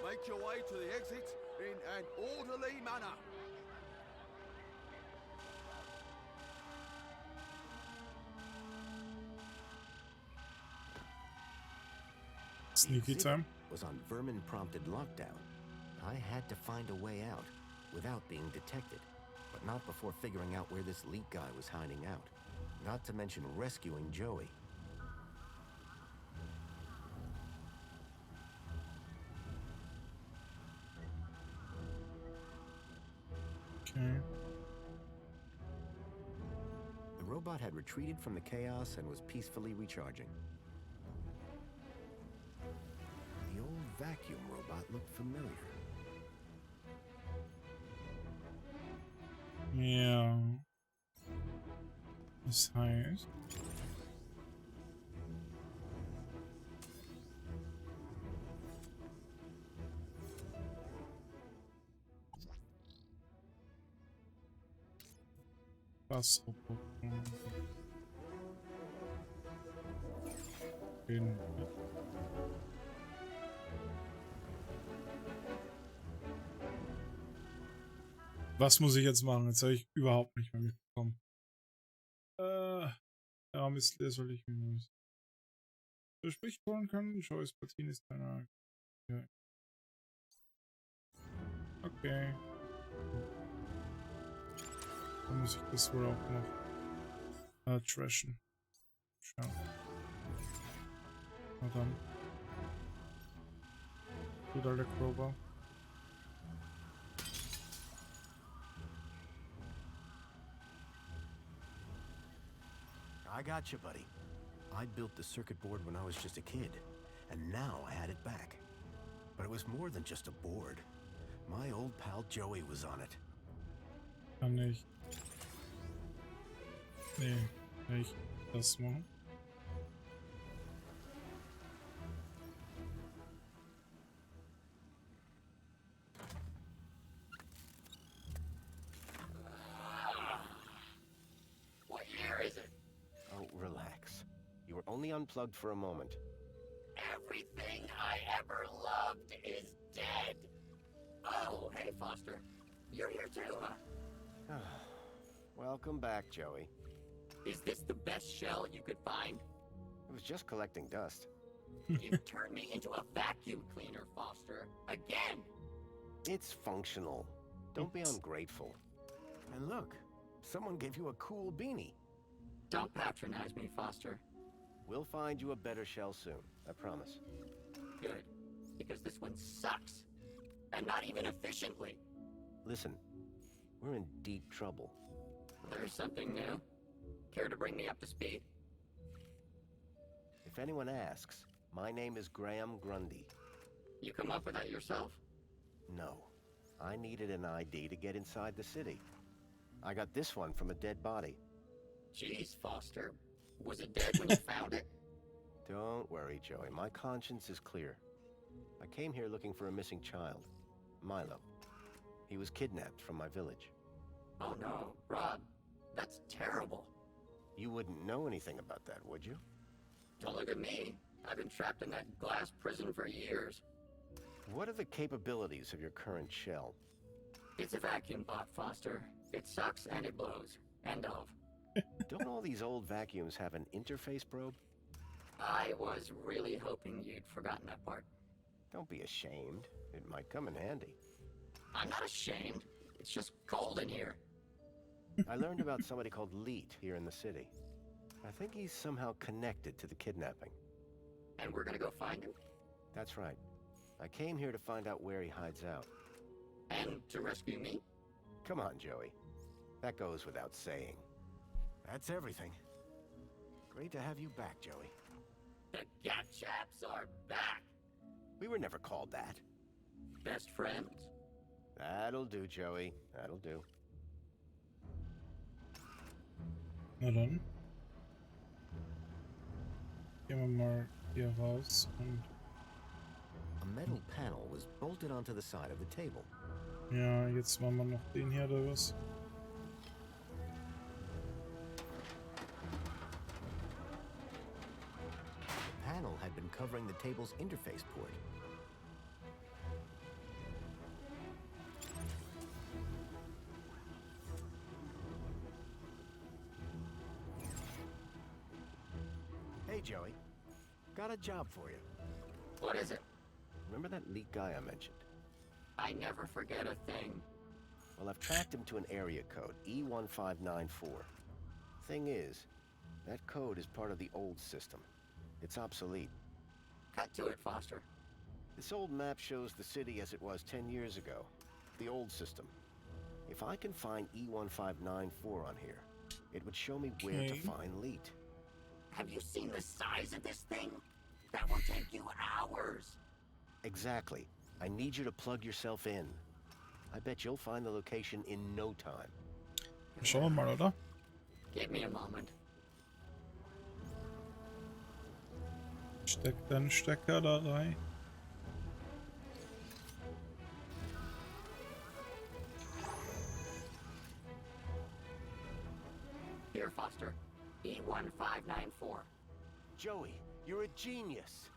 Speaker 11: Make your way to the exit in an orderly manner.
Speaker 2: Sneaky time.
Speaker 4: Was on vermin-prompted lockdown. I had to find a way out without being detected, but not before figuring out where this leak guy was hiding out. Not to mention rescuing Joey.
Speaker 2: Okay.
Speaker 4: The robot had retreated from the chaos and was peacefully recharging. The old vacuum robot looked familiar.
Speaker 2: Ja. Das heißt... Was? Was muss ich jetzt machen? Jetzt habe ich überhaupt nicht mehr mitbekommen. Ja, Mist, der soll ich mir so spricht holen können. Joyce Platine ist einer. Okay. Okay. Dann muss ich das wohl auch noch trashen. Schauen. Na dann. Gut, alter Crowbar.
Speaker 4: I got you, buddy. I built the circuit board when I was just a kid, and now I had it back. But it was more than just a board. My old pal Joey was on it.
Speaker 2: Kann ich. Nee, nicht das machen.
Speaker 12: What year is it?
Speaker 4: Oh, relax. You were only unplugged for a moment.
Speaker 12: Everything I ever loved is dead. Oh, hey, Foster. You're here too, huh?
Speaker 4: Welcome back, Joey.
Speaker 12: Is this the best shell you could find?
Speaker 4: It was just collecting dust.
Speaker 12: You turned me into a vacuum cleaner, Foster. Again!
Speaker 4: It's functional. Don't be ungrateful. And look, someone gave you a cool beanie.
Speaker 12: Don't patronize me, Foster.
Speaker 4: We'll find you a better shell soon, I promise.
Speaker 12: Good, because this one sucks. And not even efficiently.
Speaker 4: Listen, we're in deep trouble.
Speaker 12: There's something new. Care to bring me up to speed?
Speaker 4: If anyone asks, My name is Graham Grundy.
Speaker 12: You come up with that yourself?
Speaker 4: No. I needed an ID to get inside the city. I got this one from a dead body.
Speaker 12: Jeez, Foster. Was it dead when you found it?
Speaker 4: Don't worry, Joey. My conscience is clear. I came here looking for a missing child, Milo. He was kidnapped from my village.
Speaker 12: Oh no, Rob. That's terrible.
Speaker 4: You wouldn't know anything about that, would you?
Speaker 12: Don't look at me. I've been trapped in that glass prison for years.
Speaker 4: What are the capabilities of your current shell?
Speaker 12: It's a vacuum bot, Foster. It sucks and it blows. End of.
Speaker 4: Don't all these old vacuums have an interface probe?
Speaker 12: I was really hoping you'd forgotten that part.
Speaker 4: Don't be ashamed. It might come in handy.
Speaker 12: I'm not ashamed. It's just cold in here.
Speaker 4: I learned about somebody called Leet here in the city. I think he's somehow connected to the kidnapping.
Speaker 12: And we're gonna go find him?
Speaker 4: That's right. I came here to find out where he hides out.
Speaker 12: And to rescue me?
Speaker 4: Come on, Joey. That goes without saying. That's everything. Great to have you back, Joey.
Speaker 12: The Gat Chaps are back!
Speaker 4: We were never called that.
Speaker 12: Best friends?
Speaker 4: That'll do, Joey. That'll do.
Speaker 2: Na dann. Gehen wir mal hier raus und...
Speaker 4: A metal panel was bolted onto the side of the table.
Speaker 2: Ja, jetzt machen wir noch den hier oder was?
Speaker 4: The panel had been covering the table's interface port. Hey, Joey. Got a job for you.
Speaker 12: What is it?
Speaker 4: Remember that leak guy I mentioned?
Speaker 12: I never forget a thing.
Speaker 4: Well, I've tracked him to an area code, E1594. Thing is, that code is part of the old system. It's obsolete.
Speaker 12: Cut to it, Foster.
Speaker 4: This old map shows the city as it was 10 years ago. The old system. If I can find E1594 on here, it would show me where to find Leet.
Speaker 12: Have you seen the size of this thing? That will take you hours.
Speaker 4: Exactly. I need you to plug yourself in. I bet you'll find the location in no time.
Speaker 2: Schauen wir mal, oder?
Speaker 12: Give me a moment.
Speaker 2: Steck deinen Stecker da rein.
Speaker 12: Here, Foster. E1594.
Speaker 4: Joey, you're a genius.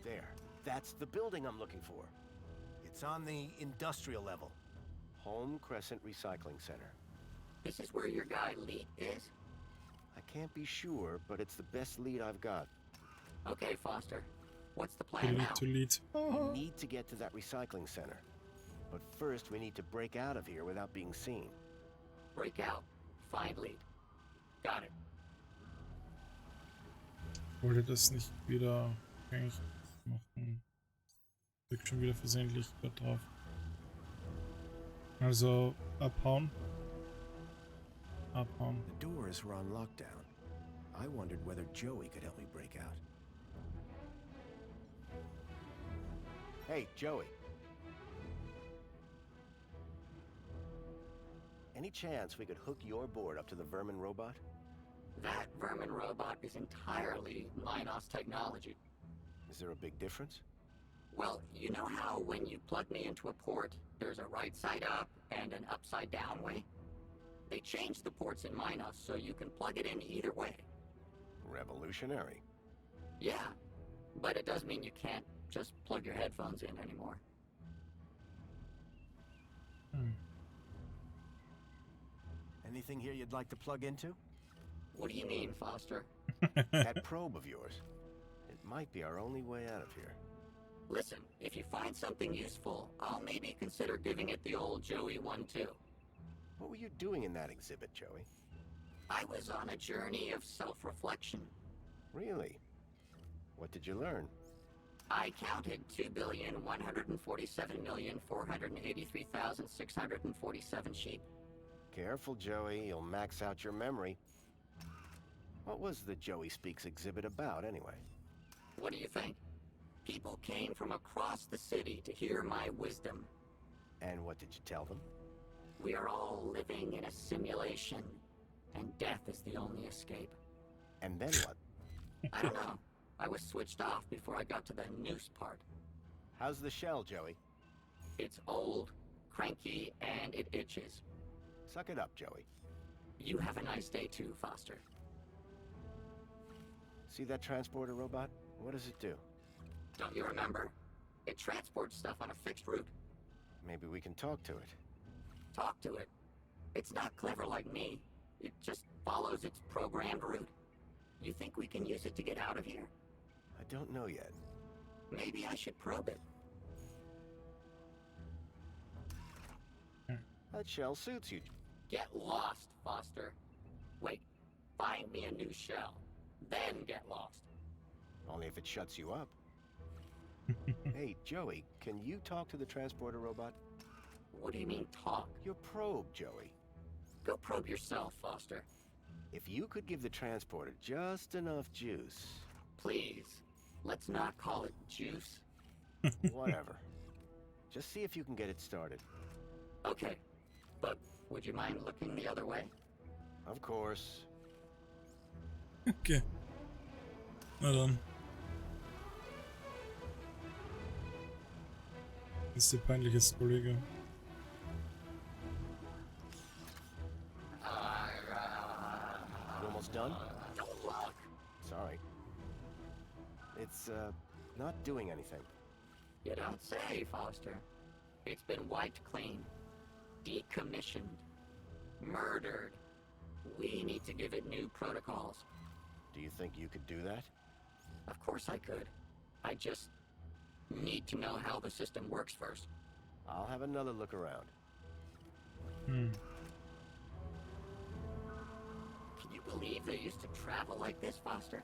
Speaker 4: There. That's the building I'm looking for. It's on the industrial level. Home Crescent Recycling Center.
Speaker 12: This is where your guy Leet is?
Speaker 4: I can't be sure, but it's the best lead I've got.
Speaker 12: Okay, Foster. What's the plan now?
Speaker 4: We need to get to that recycling center. But first, we need to break out of here without being seen.
Speaker 12: Break out. Find Leet. Got it.
Speaker 2: Wollte das nicht wieder rückgängig machen. Klick schon wieder versehentlich da drauf. Also abhauen. Abhauen.
Speaker 4: The doors were on lockdown. I wondered whether Joey could help me break out. Hey, Joey. Any chance we could hook your board up to the vermin robot?
Speaker 12: That vermin robot is entirely Minos technology.
Speaker 4: Is there a big difference?
Speaker 12: Well, you know how when you plug me into a port, there's a right side up and an upside down way? They changed the ports in Minos so you can plug it in either way.
Speaker 4: Revolutionary.
Speaker 12: Yeah, but it does mean you can't just plug your headphones in anymore.
Speaker 4: Anything here you'd like to plug into?
Speaker 12: What do you mean, Foster?
Speaker 4: That probe of yours. It might be our only way out of here.
Speaker 12: Listen, if you find something useful, I'll maybe consider giving it the old Joey one too.
Speaker 4: What were you doing in that exhibit, Joey?
Speaker 12: I was on a journey of self-reflection.
Speaker 4: Really? What did you learn?
Speaker 12: I counted 2,147,483,647 sheep.
Speaker 4: Careful, Joey. You'll max out your memory. What was the Joey Speaks exhibit about, anyway?
Speaker 12: What What do you think? People came from across the city to hear my wisdom.
Speaker 4: And what did you tell them?
Speaker 12: We are all living in a simulation, and death is the only escape.
Speaker 4: And then what?
Speaker 12: I don't know. I was switched off before I got to the noose part.
Speaker 4: How's the shell, Joey?
Speaker 12: It's old, cranky, and it itches.
Speaker 4: Suck it up, Joey.
Speaker 12: You have a nice day too, Foster.
Speaker 4: See that transporter robot? What does it do?
Speaker 12: Don't you remember? It transports stuff on a fixed route.
Speaker 4: Maybe we can talk to it.
Speaker 12: Talk to it. It's not clever like me. It just follows its programmed route. You think we can use it to get out of here?
Speaker 4: I don't know yet.
Speaker 12: Maybe I should probe it.
Speaker 4: That shell suits you.
Speaker 12: Get lost, Foster. Wait, find me a new shell. Then get lost.
Speaker 4: Only if it shuts you up. Hey, Joey, can you talk to the transporter robot?
Speaker 12: What do you mean, talk?
Speaker 4: Your probe, Joey.
Speaker 12: Go probe yourself, Foster.
Speaker 4: If you could give the transporter just enough juice...
Speaker 12: Please, let's not call it juice.
Speaker 4: Whatever. Just see if you can get it started.
Speaker 12: Okay, but would you mind looking the other way?
Speaker 4: Of course.
Speaker 2: Okay. Na dann. Das ist der peinliche Kollege.
Speaker 4: You almost done?
Speaker 12: Don't look.
Speaker 4: Sorry. It's, not doing anything.
Speaker 12: You don't say, Foster. It's been wiped clean. Decommissioned. Murdered. We need to give it new protocols.
Speaker 4: Do you think you could do that?
Speaker 12: Of course I could. I just need to know how the system works first.
Speaker 4: I'll have another look around.
Speaker 12: Can you believe they used to travel like this, Foster?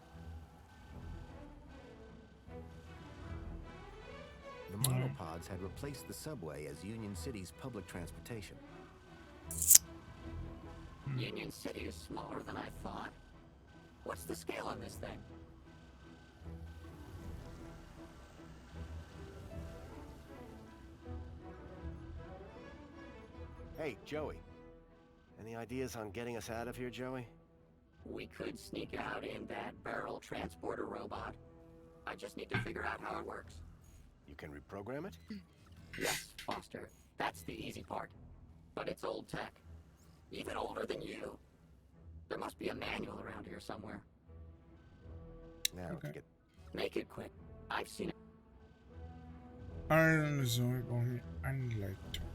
Speaker 4: The monopods had replaced the subway as Union City's public transportation.
Speaker 12: Union City is smaller than I thought. What's the scale on this thing?
Speaker 4: Hey, Joey. Any ideas on getting us out of here, Joey?
Speaker 12: We could sneak out in that barrel transporter robot. I just need to figure out how it works.
Speaker 4: You can reprogram it?
Speaker 12: Yes, Foster. That's the easy part. But it's old tech. Even older than you. There must be a manual around here somewhere.
Speaker 4: Now,
Speaker 2: Okay.
Speaker 4: get...
Speaker 12: Make it quick. I've seen it.
Speaker 2: Also, wir brauchen Anleitung.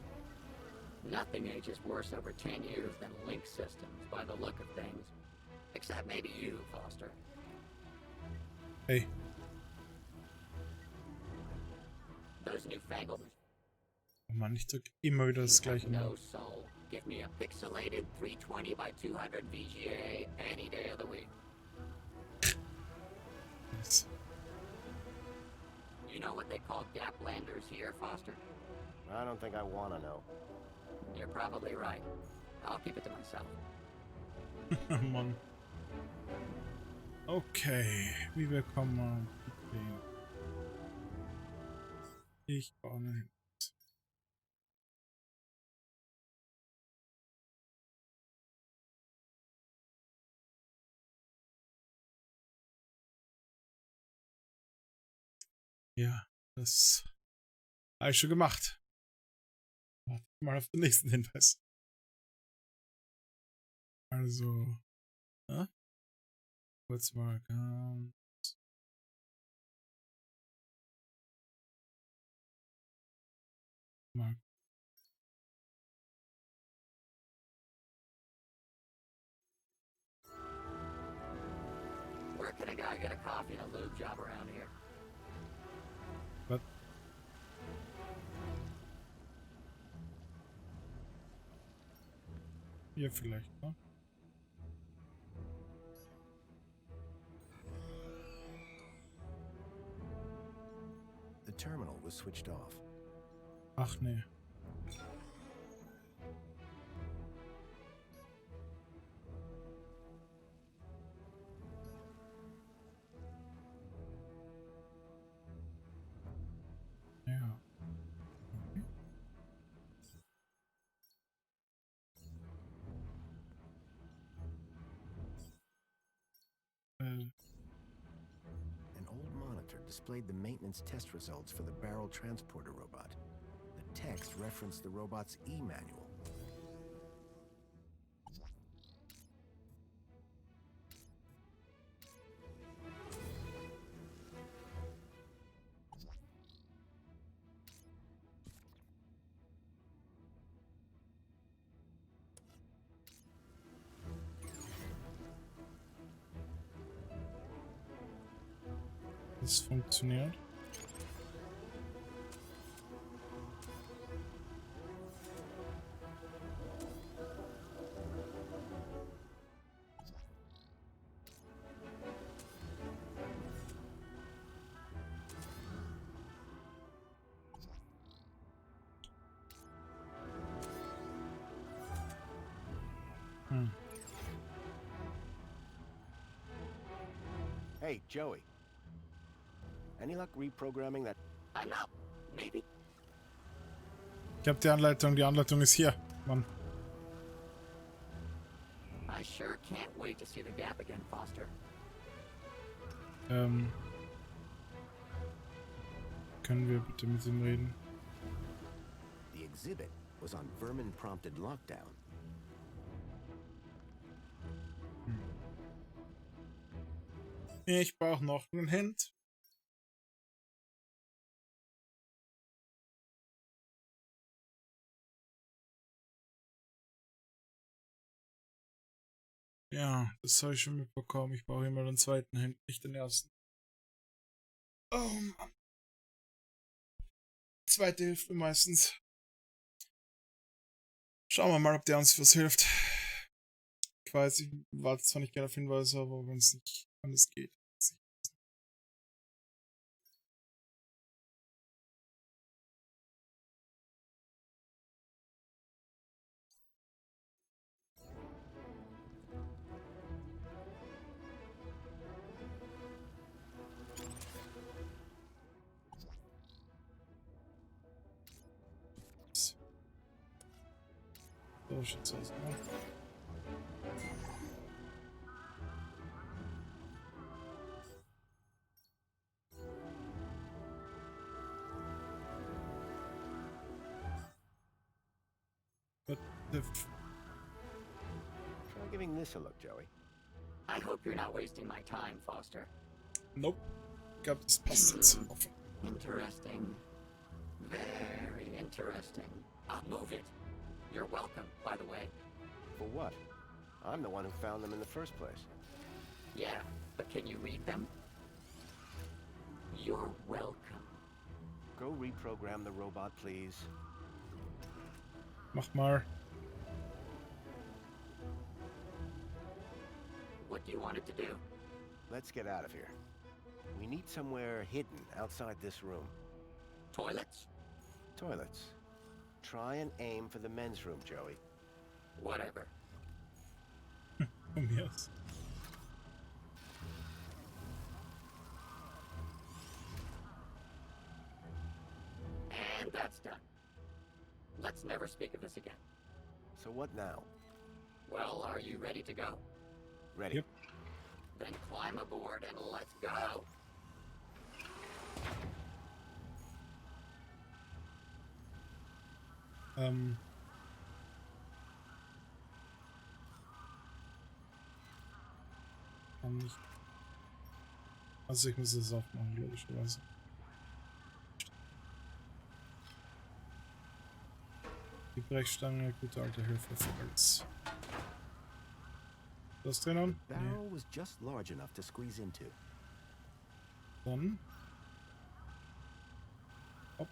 Speaker 12: Nothing ages worse over 10 years than link systems by the look of things. Except maybe you, Foster.
Speaker 2: Hey.
Speaker 12: Those newfangled...
Speaker 2: Oh Mann, ich drück immer wieder das gleiche.
Speaker 12: No soul. Give me a pixelated 320 by 200 VGA any day of the week.
Speaker 2: Yes.
Speaker 12: You know what they call gaplanders here, Foster?
Speaker 4: I don't think I want to know.
Speaker 12: You're probably right. I'll keep it to myself.
Speaker 2: Mann. Okay, wie bekommen wir Ich baue hin. Ja, das habe ich schon gemacht. Warte mal auf den nächsten Hinweis. Also, ja? Kurz mal ganz. Mal.
Speaker 12: Where can a guy get a coffee and a lube job around here?
Speaker 2: Was? Hier vielleicht, ne?
Speaker 4: The terminal was switched off.
Speaker 2: Ach nee.
Speaker 4: displayed the maintenance test results for the barrel transporter robot. The text referenced the robot's e-manual.
Speaker 2: Das funktioniert.
Speaker 4: Hey, Joey. Any luck reprogramming that?
Speaker 12: I know. Maybe.
Speaker 2: Ich habe die Anleitung ist hier, Mann.
Speaker 12: I sure can't wait to see the gap again, Foster.
Speaker 2: Können wir bitte mit ihm reden?
Speaker 4: The exhibit was on vermin-prompted lockdown.
Speaker 2: Ich brauche noch einen Hint. Ja, das habe ich schon mitbekommen. Ich brauche immer den zweiten Hint, nicht den ersten. Oh Mann. Zweite hilft mir meistens. Schauen wir mal, ob der uns was hilft. Ich weiß, ich warte zwar nicht gerne auf Hinweise, aber wenn es nicht anders geht. So schaut's aus, ne?
Speaker 4: Try giving this a look, Joey.
Speaker 12: I hope you're not wasting my time, Foster.
Speaker 2: Nope. Ich glaube, das passt jetzt offen.
Speaker 12: Interesting. Very interesting. I'll move it. You're welcome, by the way.
Speaker 4: For what? I'm the one who found them in the first place.
Speaker 12: Yeah, but can you read them? You're welcome.
Speaker 4: Go reprogram the robot, please.
Speaker 2: Mach mal.
Speaker 12: What do you want it to do?
Speaker 4: Let's get out of here. We need somewhere hidden outside this room.
Speaker 12: Toilets?
Speaker 4: Toilets. Try and aim for the men's room, Joey.
Speaker 12: Whatever.
Speaker 2: Yes.
Speaker 12: And that's done. Let's never speak of this again.
Speaker 4: So what now?
Speaker 12: Well, are you ready to go?
Speaker 4: Ready.
Speaker 2: Yep.
Speaker 12: Then climb aboard and let's go.
Speaker 2: Kann nicht. Also ich muss es aufmachen, logischerweise. Die Brechstange, gute alte Hilfe für alles. Das drinnen?
Speaker 4: Barrel was just large enough to squeeze into.
Speaker 2: Dann. Hopp.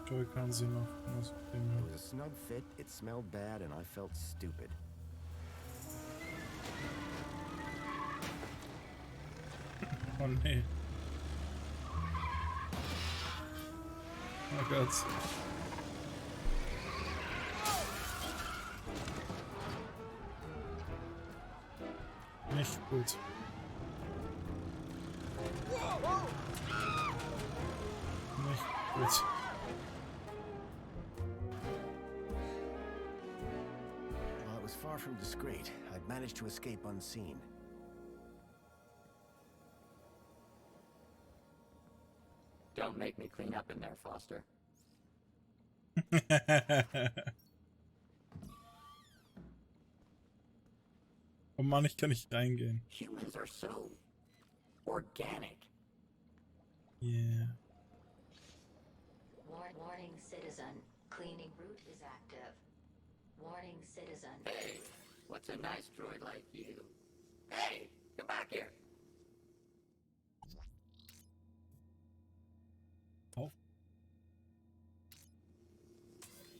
Speaker 2: Joey kann sie noch.
Speaker 4: It was a snug fit, it smelled bad, and I felt stupid.
Speaker 2: Oh nee. Oh Gott. Nicht gut. Nicht gut.
Speaker 4: was far from discreet. I'd managed to escape unseen.
Speaker 12: Don't make me clean up in there, Foster.
Speaker 2: Oh Mann, ich kann nicht reingehen.
Speaker 12: Humans are so organic.
Speaker 2: Yeah.
Speaker 9: Warning, citizen. Cleaning route is active. Warning, citizen.
Speaker 12: Hey, what's a nice droid like you? Hey, come back here.
Speaker 2: Oh.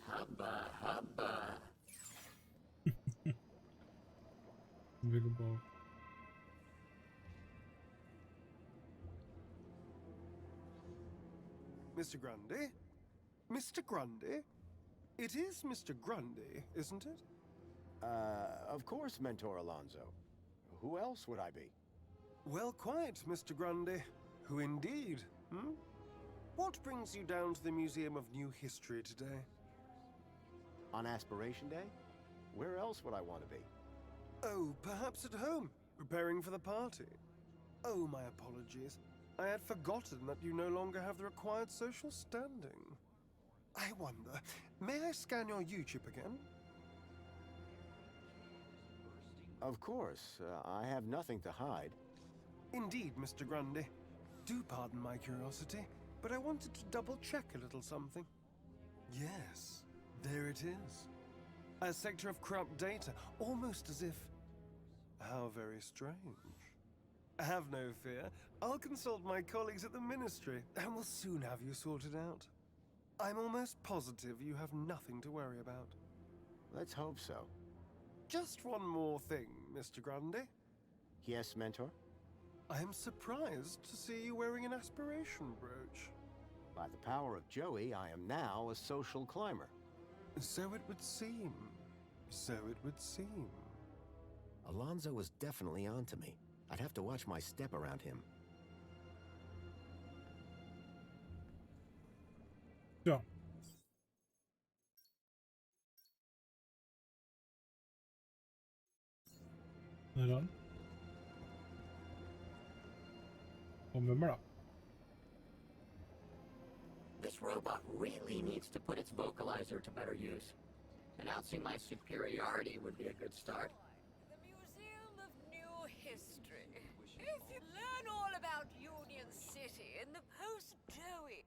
Speaker 12: Hubba, hubba.
Speaker 2: Haben wir gebaut.
Speaker 13: Mr. Grundy? Mr. Grundy? It is Mr. Grundy, isn't it?
Speaker 4: Of course, Mentor Alonso. Who else would I be?
Speaker 13: Well, quite, Mr. Grundy. Who indeed, hmm? What brings you down to the Museum of New History today?
Speaker 4: On Aspiration Day? Where else would I want to be?
Speaker 13: Oh, perhaps at home, preparing for the party. Oh, my apologies. I had forgotten that you no longer have the required social standing. I wonder, may I scan your U-chip again?
Speaker 4: Of course. I have nothing to hide.
Speaker 13: Indeed, Mr. Grundy. Do pardon my curiosity, but I wanted to double-check a little something. Yes, there it is. A sector of corrupt data, almost as if... How very strange. Have no fear. I'll consult my colleagues at the Ministry, and we'll soon have you sorted out. I'm almost positive you have nothing to worry about.
Speaker 4: Let's hope so.
Speaker 13: Just one more thing, Mr. Grundy.
Speaker 4: Yes, Mentor?
Speaker 13: I'm surprised to see you wearing an aspiration brooch.
Speaker 4: By the power of Joey, I am now a social climber.
Speaker 13: So it would seem. So it would seem.
Speaker 4: Alonso was definitely onto me. I'd have to watch my step around him.
Speaker 2: Ja. Na dann. Kommen wir mal ab.
Speaker 12: This robot really needs to put its vocalizer to better use. Announcing my superiority would be a good start.
Speaker 8: The Museum of New History. If you learn all about Union City in the post-Joey.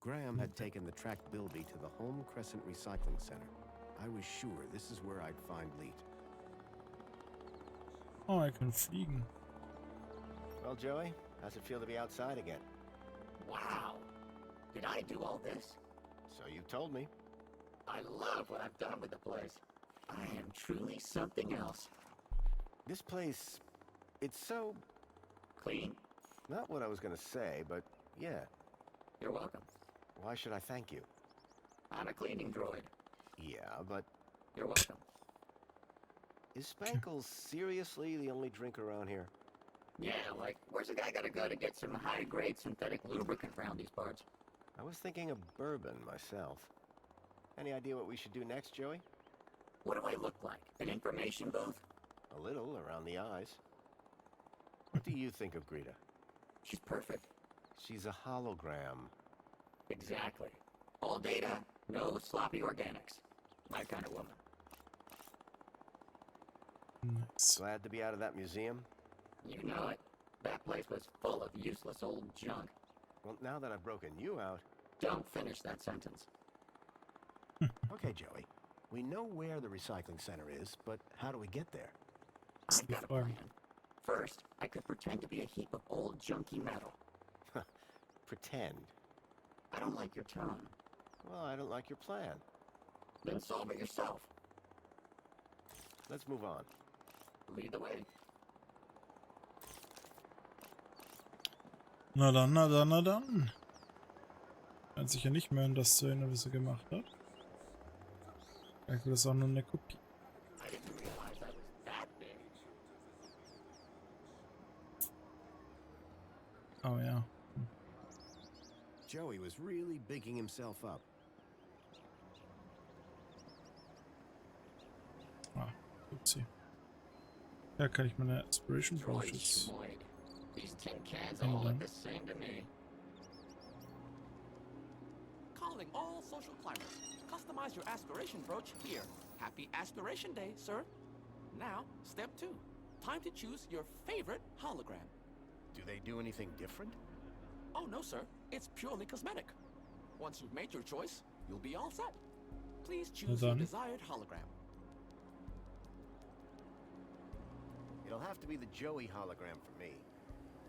Speaker 4: Graham had taken the tracked Bilby to the Home Crescent Recycling Center. I was sure this is where I'd find Leet.
Speaker 2: Oh, I can fliegen.
Speaker 4: Well, Joey, how's it feel to be outside again?
Speaker 12: Wow. Did I do all this?
Speaker 4: So you told me.
Speaker 12: I love what I've done with the place. I am truly something else.
Speaker 4: This place, it's so...
Speaker 12: Clean?
Speaker 4: Not what I was gonna say, but yeah.
Speaker 12: You're welcome.
Speaker 4: Why should I thank you?
Speaker 12: I'm a cleaning droid.
Speaker 4: Yeah, but...
Speaker 12: You're welcome.
Speaker 4: Is Spankles seriously the only drink around here?
Speaker 12: Yeah, like, where's a guy gotta go to get some high-grade synthetic lubricant around these parts?
Speaker 4: I was thinking of bourbon myself. Any idea what we should do next, Joey?
Speaker 12: What do I look like? An information booth?
Speaker 4: A little around the eyes. What do you think of Greta?
Speaker 12: She's perfect.
Speaker 4: She's a hologram.
Speaker 12: Exactly. All data, no sloppy organics. My kind of woman.
Speaker 2: Nice.
Speaker 4: Glad to be out of that museum?
Speaker 12: You know it. That place was full of useless old junk.
Speaker 4: Well, now that I've broken you out...
Speaker 12: Don't finish that sentence.
Speaker 4: Okay, Joey. We know where the recycling center is, but how do we get there?
Speaker 12: I've got a plan. First, I could pretend to be a heap of old junky metal.
Speaker 4: Pretend?
Speaker 12: I don't like your tone.
Speaker 4: Well, I don't like your plan.
Speaker 12: Then solve it yourself.
Speaker 4: Let's move on.
Speaker 12: Lead the way.
Speaker 2: Na dann, na dann, na dann. Kann sich ja nicht mehr an das zu erinnern, was er gemacht hat. Vielleicht wird das auch nur eine Kopie.
Speaker 12: I didn't realize I was that big.
Speaker 2: Oh ja.
Speaker 4: Joey was really bigging himself up.
Speaker 2: sie. Da kann ich meine Aspiration
Speaker 12: Troy
Speaker 2: Brushes
Speaker 12: Schmoid. These tin cans all look the same to me.
Speaker 14: Calling all social climbers. Customize your aspiration brooch here. Happy Aspiration Day, sir. Now, step 2. Time to choose your favorite hologram.
Speaker 4: Do they do anything different?
Speaker 14: Oh, no, sir. It's purely cosmetic. Once you've made your choice, you'll be all set. Please choose your desired hologram.
Speaker 4: It'll have to be the Joey hologram for me.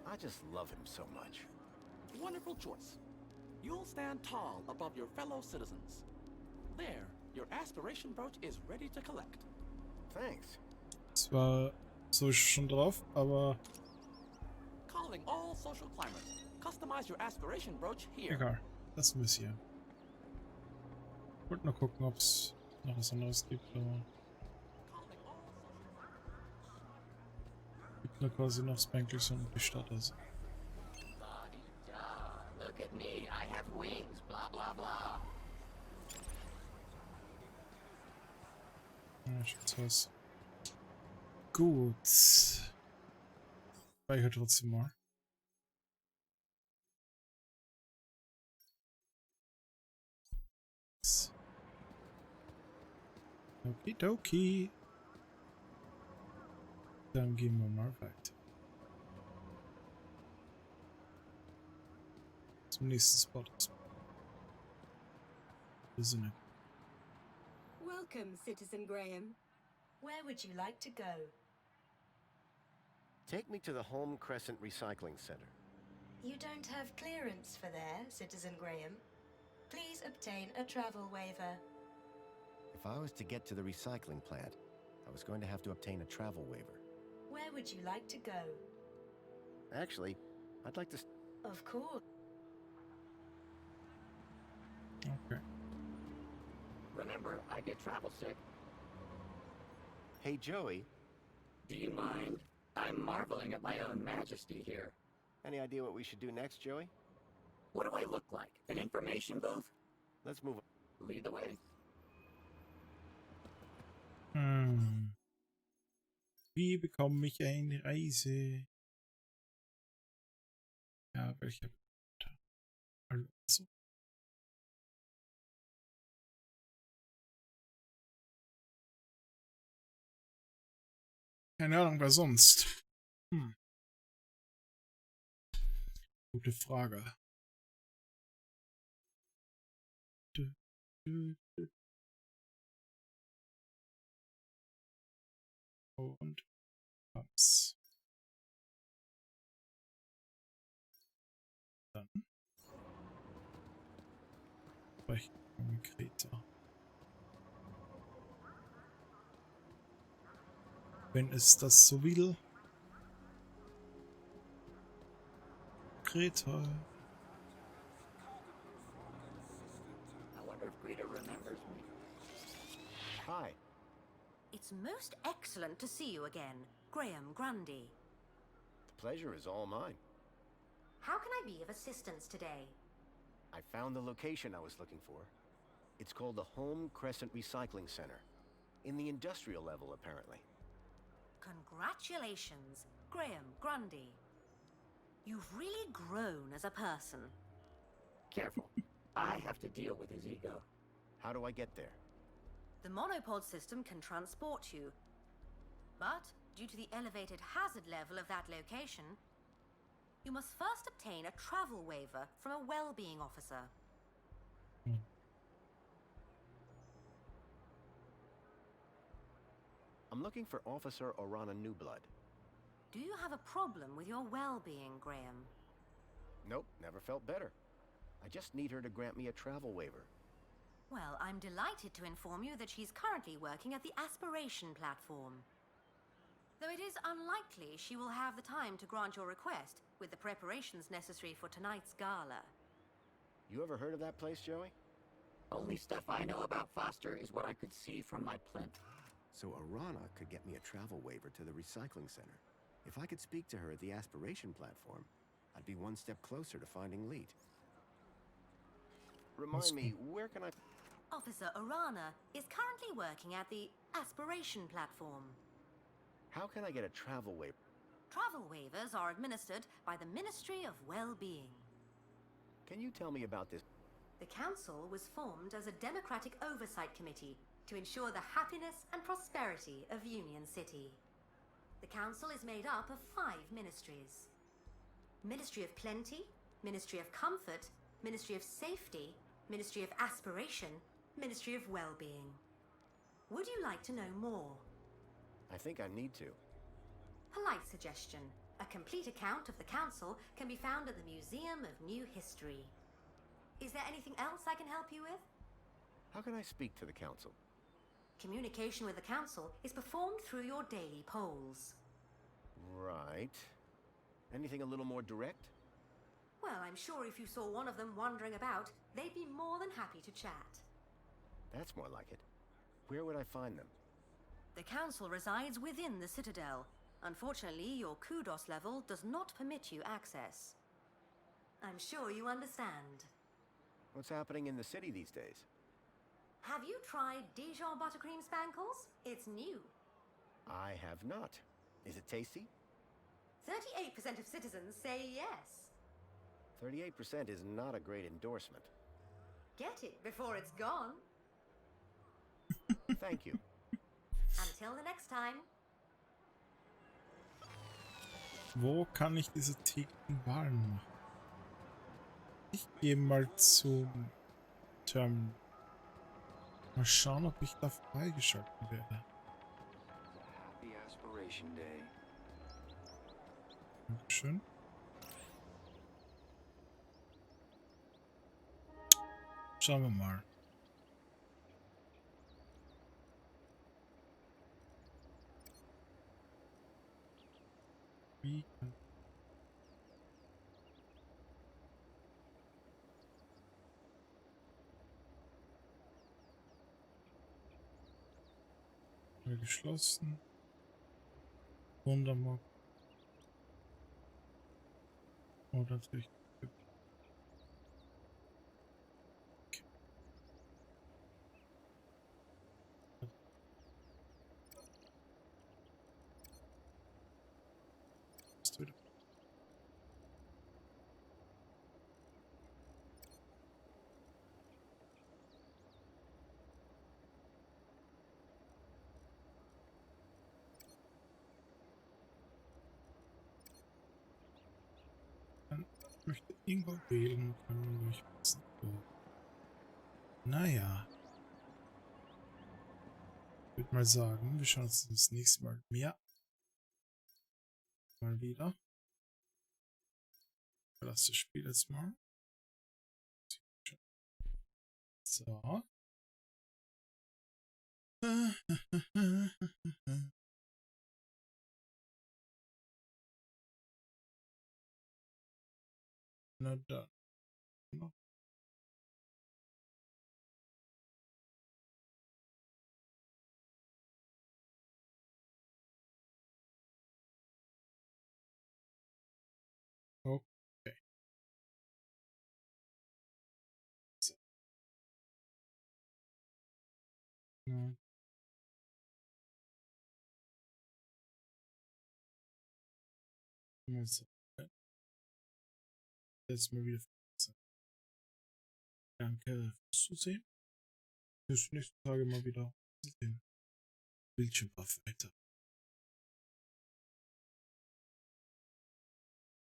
Speaker 4: I just love him so much.
Speaker 14: Wonderful choice. You'll stand tall above your fellow citizens. There, your aspiration brooch is ready to collect.
Speaker 4: Thanks.
Speaker 2: Zwar so ich schon drauf, aber
Speaker 14: Calling all social climbers. Customize your aspiration brooch here.
Speaker 2: egal. Lassen wir es hier. Ich wollte nur gucken, ob es noch was anderes gibt, aber gibt nur quasi noch Spankles und die Starter.
Speaker 12: Look at me, I have wings, blah blah blah.
Speaker 2: Ja, schaut's aus. Gut. Speicher trotzdem mal. Okidoki. Dann gehen wir mal weiter. Zum nächsten Spot. Wir sind
Speaker 15: Welcome, Citizen Graham. Where would you like to go?
Speaker 4: Take me to the Home Crescent Recycling Center.
Speaker 15: You don't have clearance for there, Citizen Graham. Please obtain a travel waiver.
Speaker 4: If I was to get to the recycling plant, I was going to have to obtain a travel waiver.
Speaker 15: Where would you like to go?
Speaker 4: Actually, I'd like to...
Speaker 15: Of course.
Speaker 2: Okay.
Speaker 12: Remember, I get travel sick.
Speaker 4: Hey, Joey.
Speaker 12: Do you mind? I'm marveling at my own majesty here.
Speaker 4: Any idea what we should do next, Joey?
Speaker 12: What do I look like? An information booth?
Speaker 4: Let's move on.
Speaker 12: Lead the way.
Speaker 2: Wie bekomme ich eine Reise? Ja, welche? Also. Keine Ahnung, wer sonst? Gute Frage. Und ups. Dann sprechen wir mit Greta. Wenn es das so will. Greta.
Speaker 12: I wonder if Greta remembers me.
Speaker 4: Hi.
Speaker 16: It's most excellent to see you again, Graham Grundy.
Speaker 4: The pleasure is all mine.
Speaker 16: How can I be of assistance today?
Speaker 4: I found the location I was looking for. It's called the Home Crescent Recycling Center. In the industrial level, apparently.
Speaker 16: Congratulations, Graham Grundy. You've really grown as a person.
Speaker 12: Careful. I have to deal with his ego.
Speaker 4: How do I get there?
Speaker 16: The monopod system can transport you. But, due to the elevated hazard level of that location, you must first obtain a travel waiver from a well-being officer.
Speaker 4: I'm looking for Officer Orana Newblood.
Speaker 16: Do you have a problem with your well-being, Graham?
Speaker 4: Nope, never felt better. I just need her to grant me a travel waiver.
Speaker 16: Well, I'm delighted to inform you that she's currently working at the Aspiration platform. Though it is unlikely she will have the time to grant your request with the preparations necessary for tonight's gala.
Speaker 4: You ever heard of that place, Joey?
Speaker 12: Only stuff I know about Foster is what I could see from my plinth.
Speaker 4: So Orana could get me a travel waiver to the recycling center. If I could speak to her at the Aspiration platform, I'd be one step closer to finding Leet. Remind me, where can I...
Speaker 16: Officer Orana is currently working at the Aspiration platform.
Speaker 4: How can I get a travel waiver?
Speaker 16: Travel waivers are administered by the Ministry of Well-Being.
Speaker 4: Can you tell me about this?
Speaker 16: The council was formed as a democratic oversight committee to ensure the happiness and prosperity of Union City. The council is made up of 5 ministries. Ministry of Plenty, Ministry of Comfort, Ministry of Safety, Ministry of Aspiration, Ministry of Well-Being. Would you like to know more?
Speaker 4: I think I need to.
Speaker 16: Polite suggestion. A complete account of the council can be found at the Museum of New History. Is there anything else I can help you with?
Speaker 4: How can I speak to the council?
Speaker 16: Communication with the council is performed through your daily polls.
Speaker 4: Right. Anything a little more direct?
Speaker 16: Well, I'm sure if you saw one of them wandering about, they'd be more than happy to chat.
Speaker 4: That's more like it. Where would I find them?
Speaker 16: The council resides within the Citadel. Unfortunately, your kudos level does not permit you access. I'm sure you understand.
Speaker 4: What's happening in the city these days?
Speaker 16: Have you tried Dijon buttercream spankles? It's new.
Speaker 4: I have not. Is it tasty?
Speaker 16: 38% of citizens say yes.
Speaker 4: 38% is not a great endorsement.
Speaker 16: Get it before it's gone.
Speaker 4: Thank you.
Speaker 16: Until the next time.
Speaker 2: Wo kann ich diese Theken warm machen? Ich gehe mal zum Terminal. Mal schauen, ob ich da freigeschalten werde.
Speaker 6: Happy Aspiration Day.
Speaker 2: Dankeschön. Schauen wir mal. Wie kann geschlossen. Wunderbar. Oh, natürlich. Okay. Ist wieder. Ich möchte irgendwo wählen können, wo ich wissen will. Naja. Ich würde mal sagen, wir schauen uns das nächste Mal mehr. Mal wieder. Ich verlasse das Spiel jetzt mal. So. Na dann. Okay. So. Ja. Also. Jetzt mal wieder. Danke fürs Zusehen. Bis nächsten Tage mal wieder. Bildschirm auf weiter.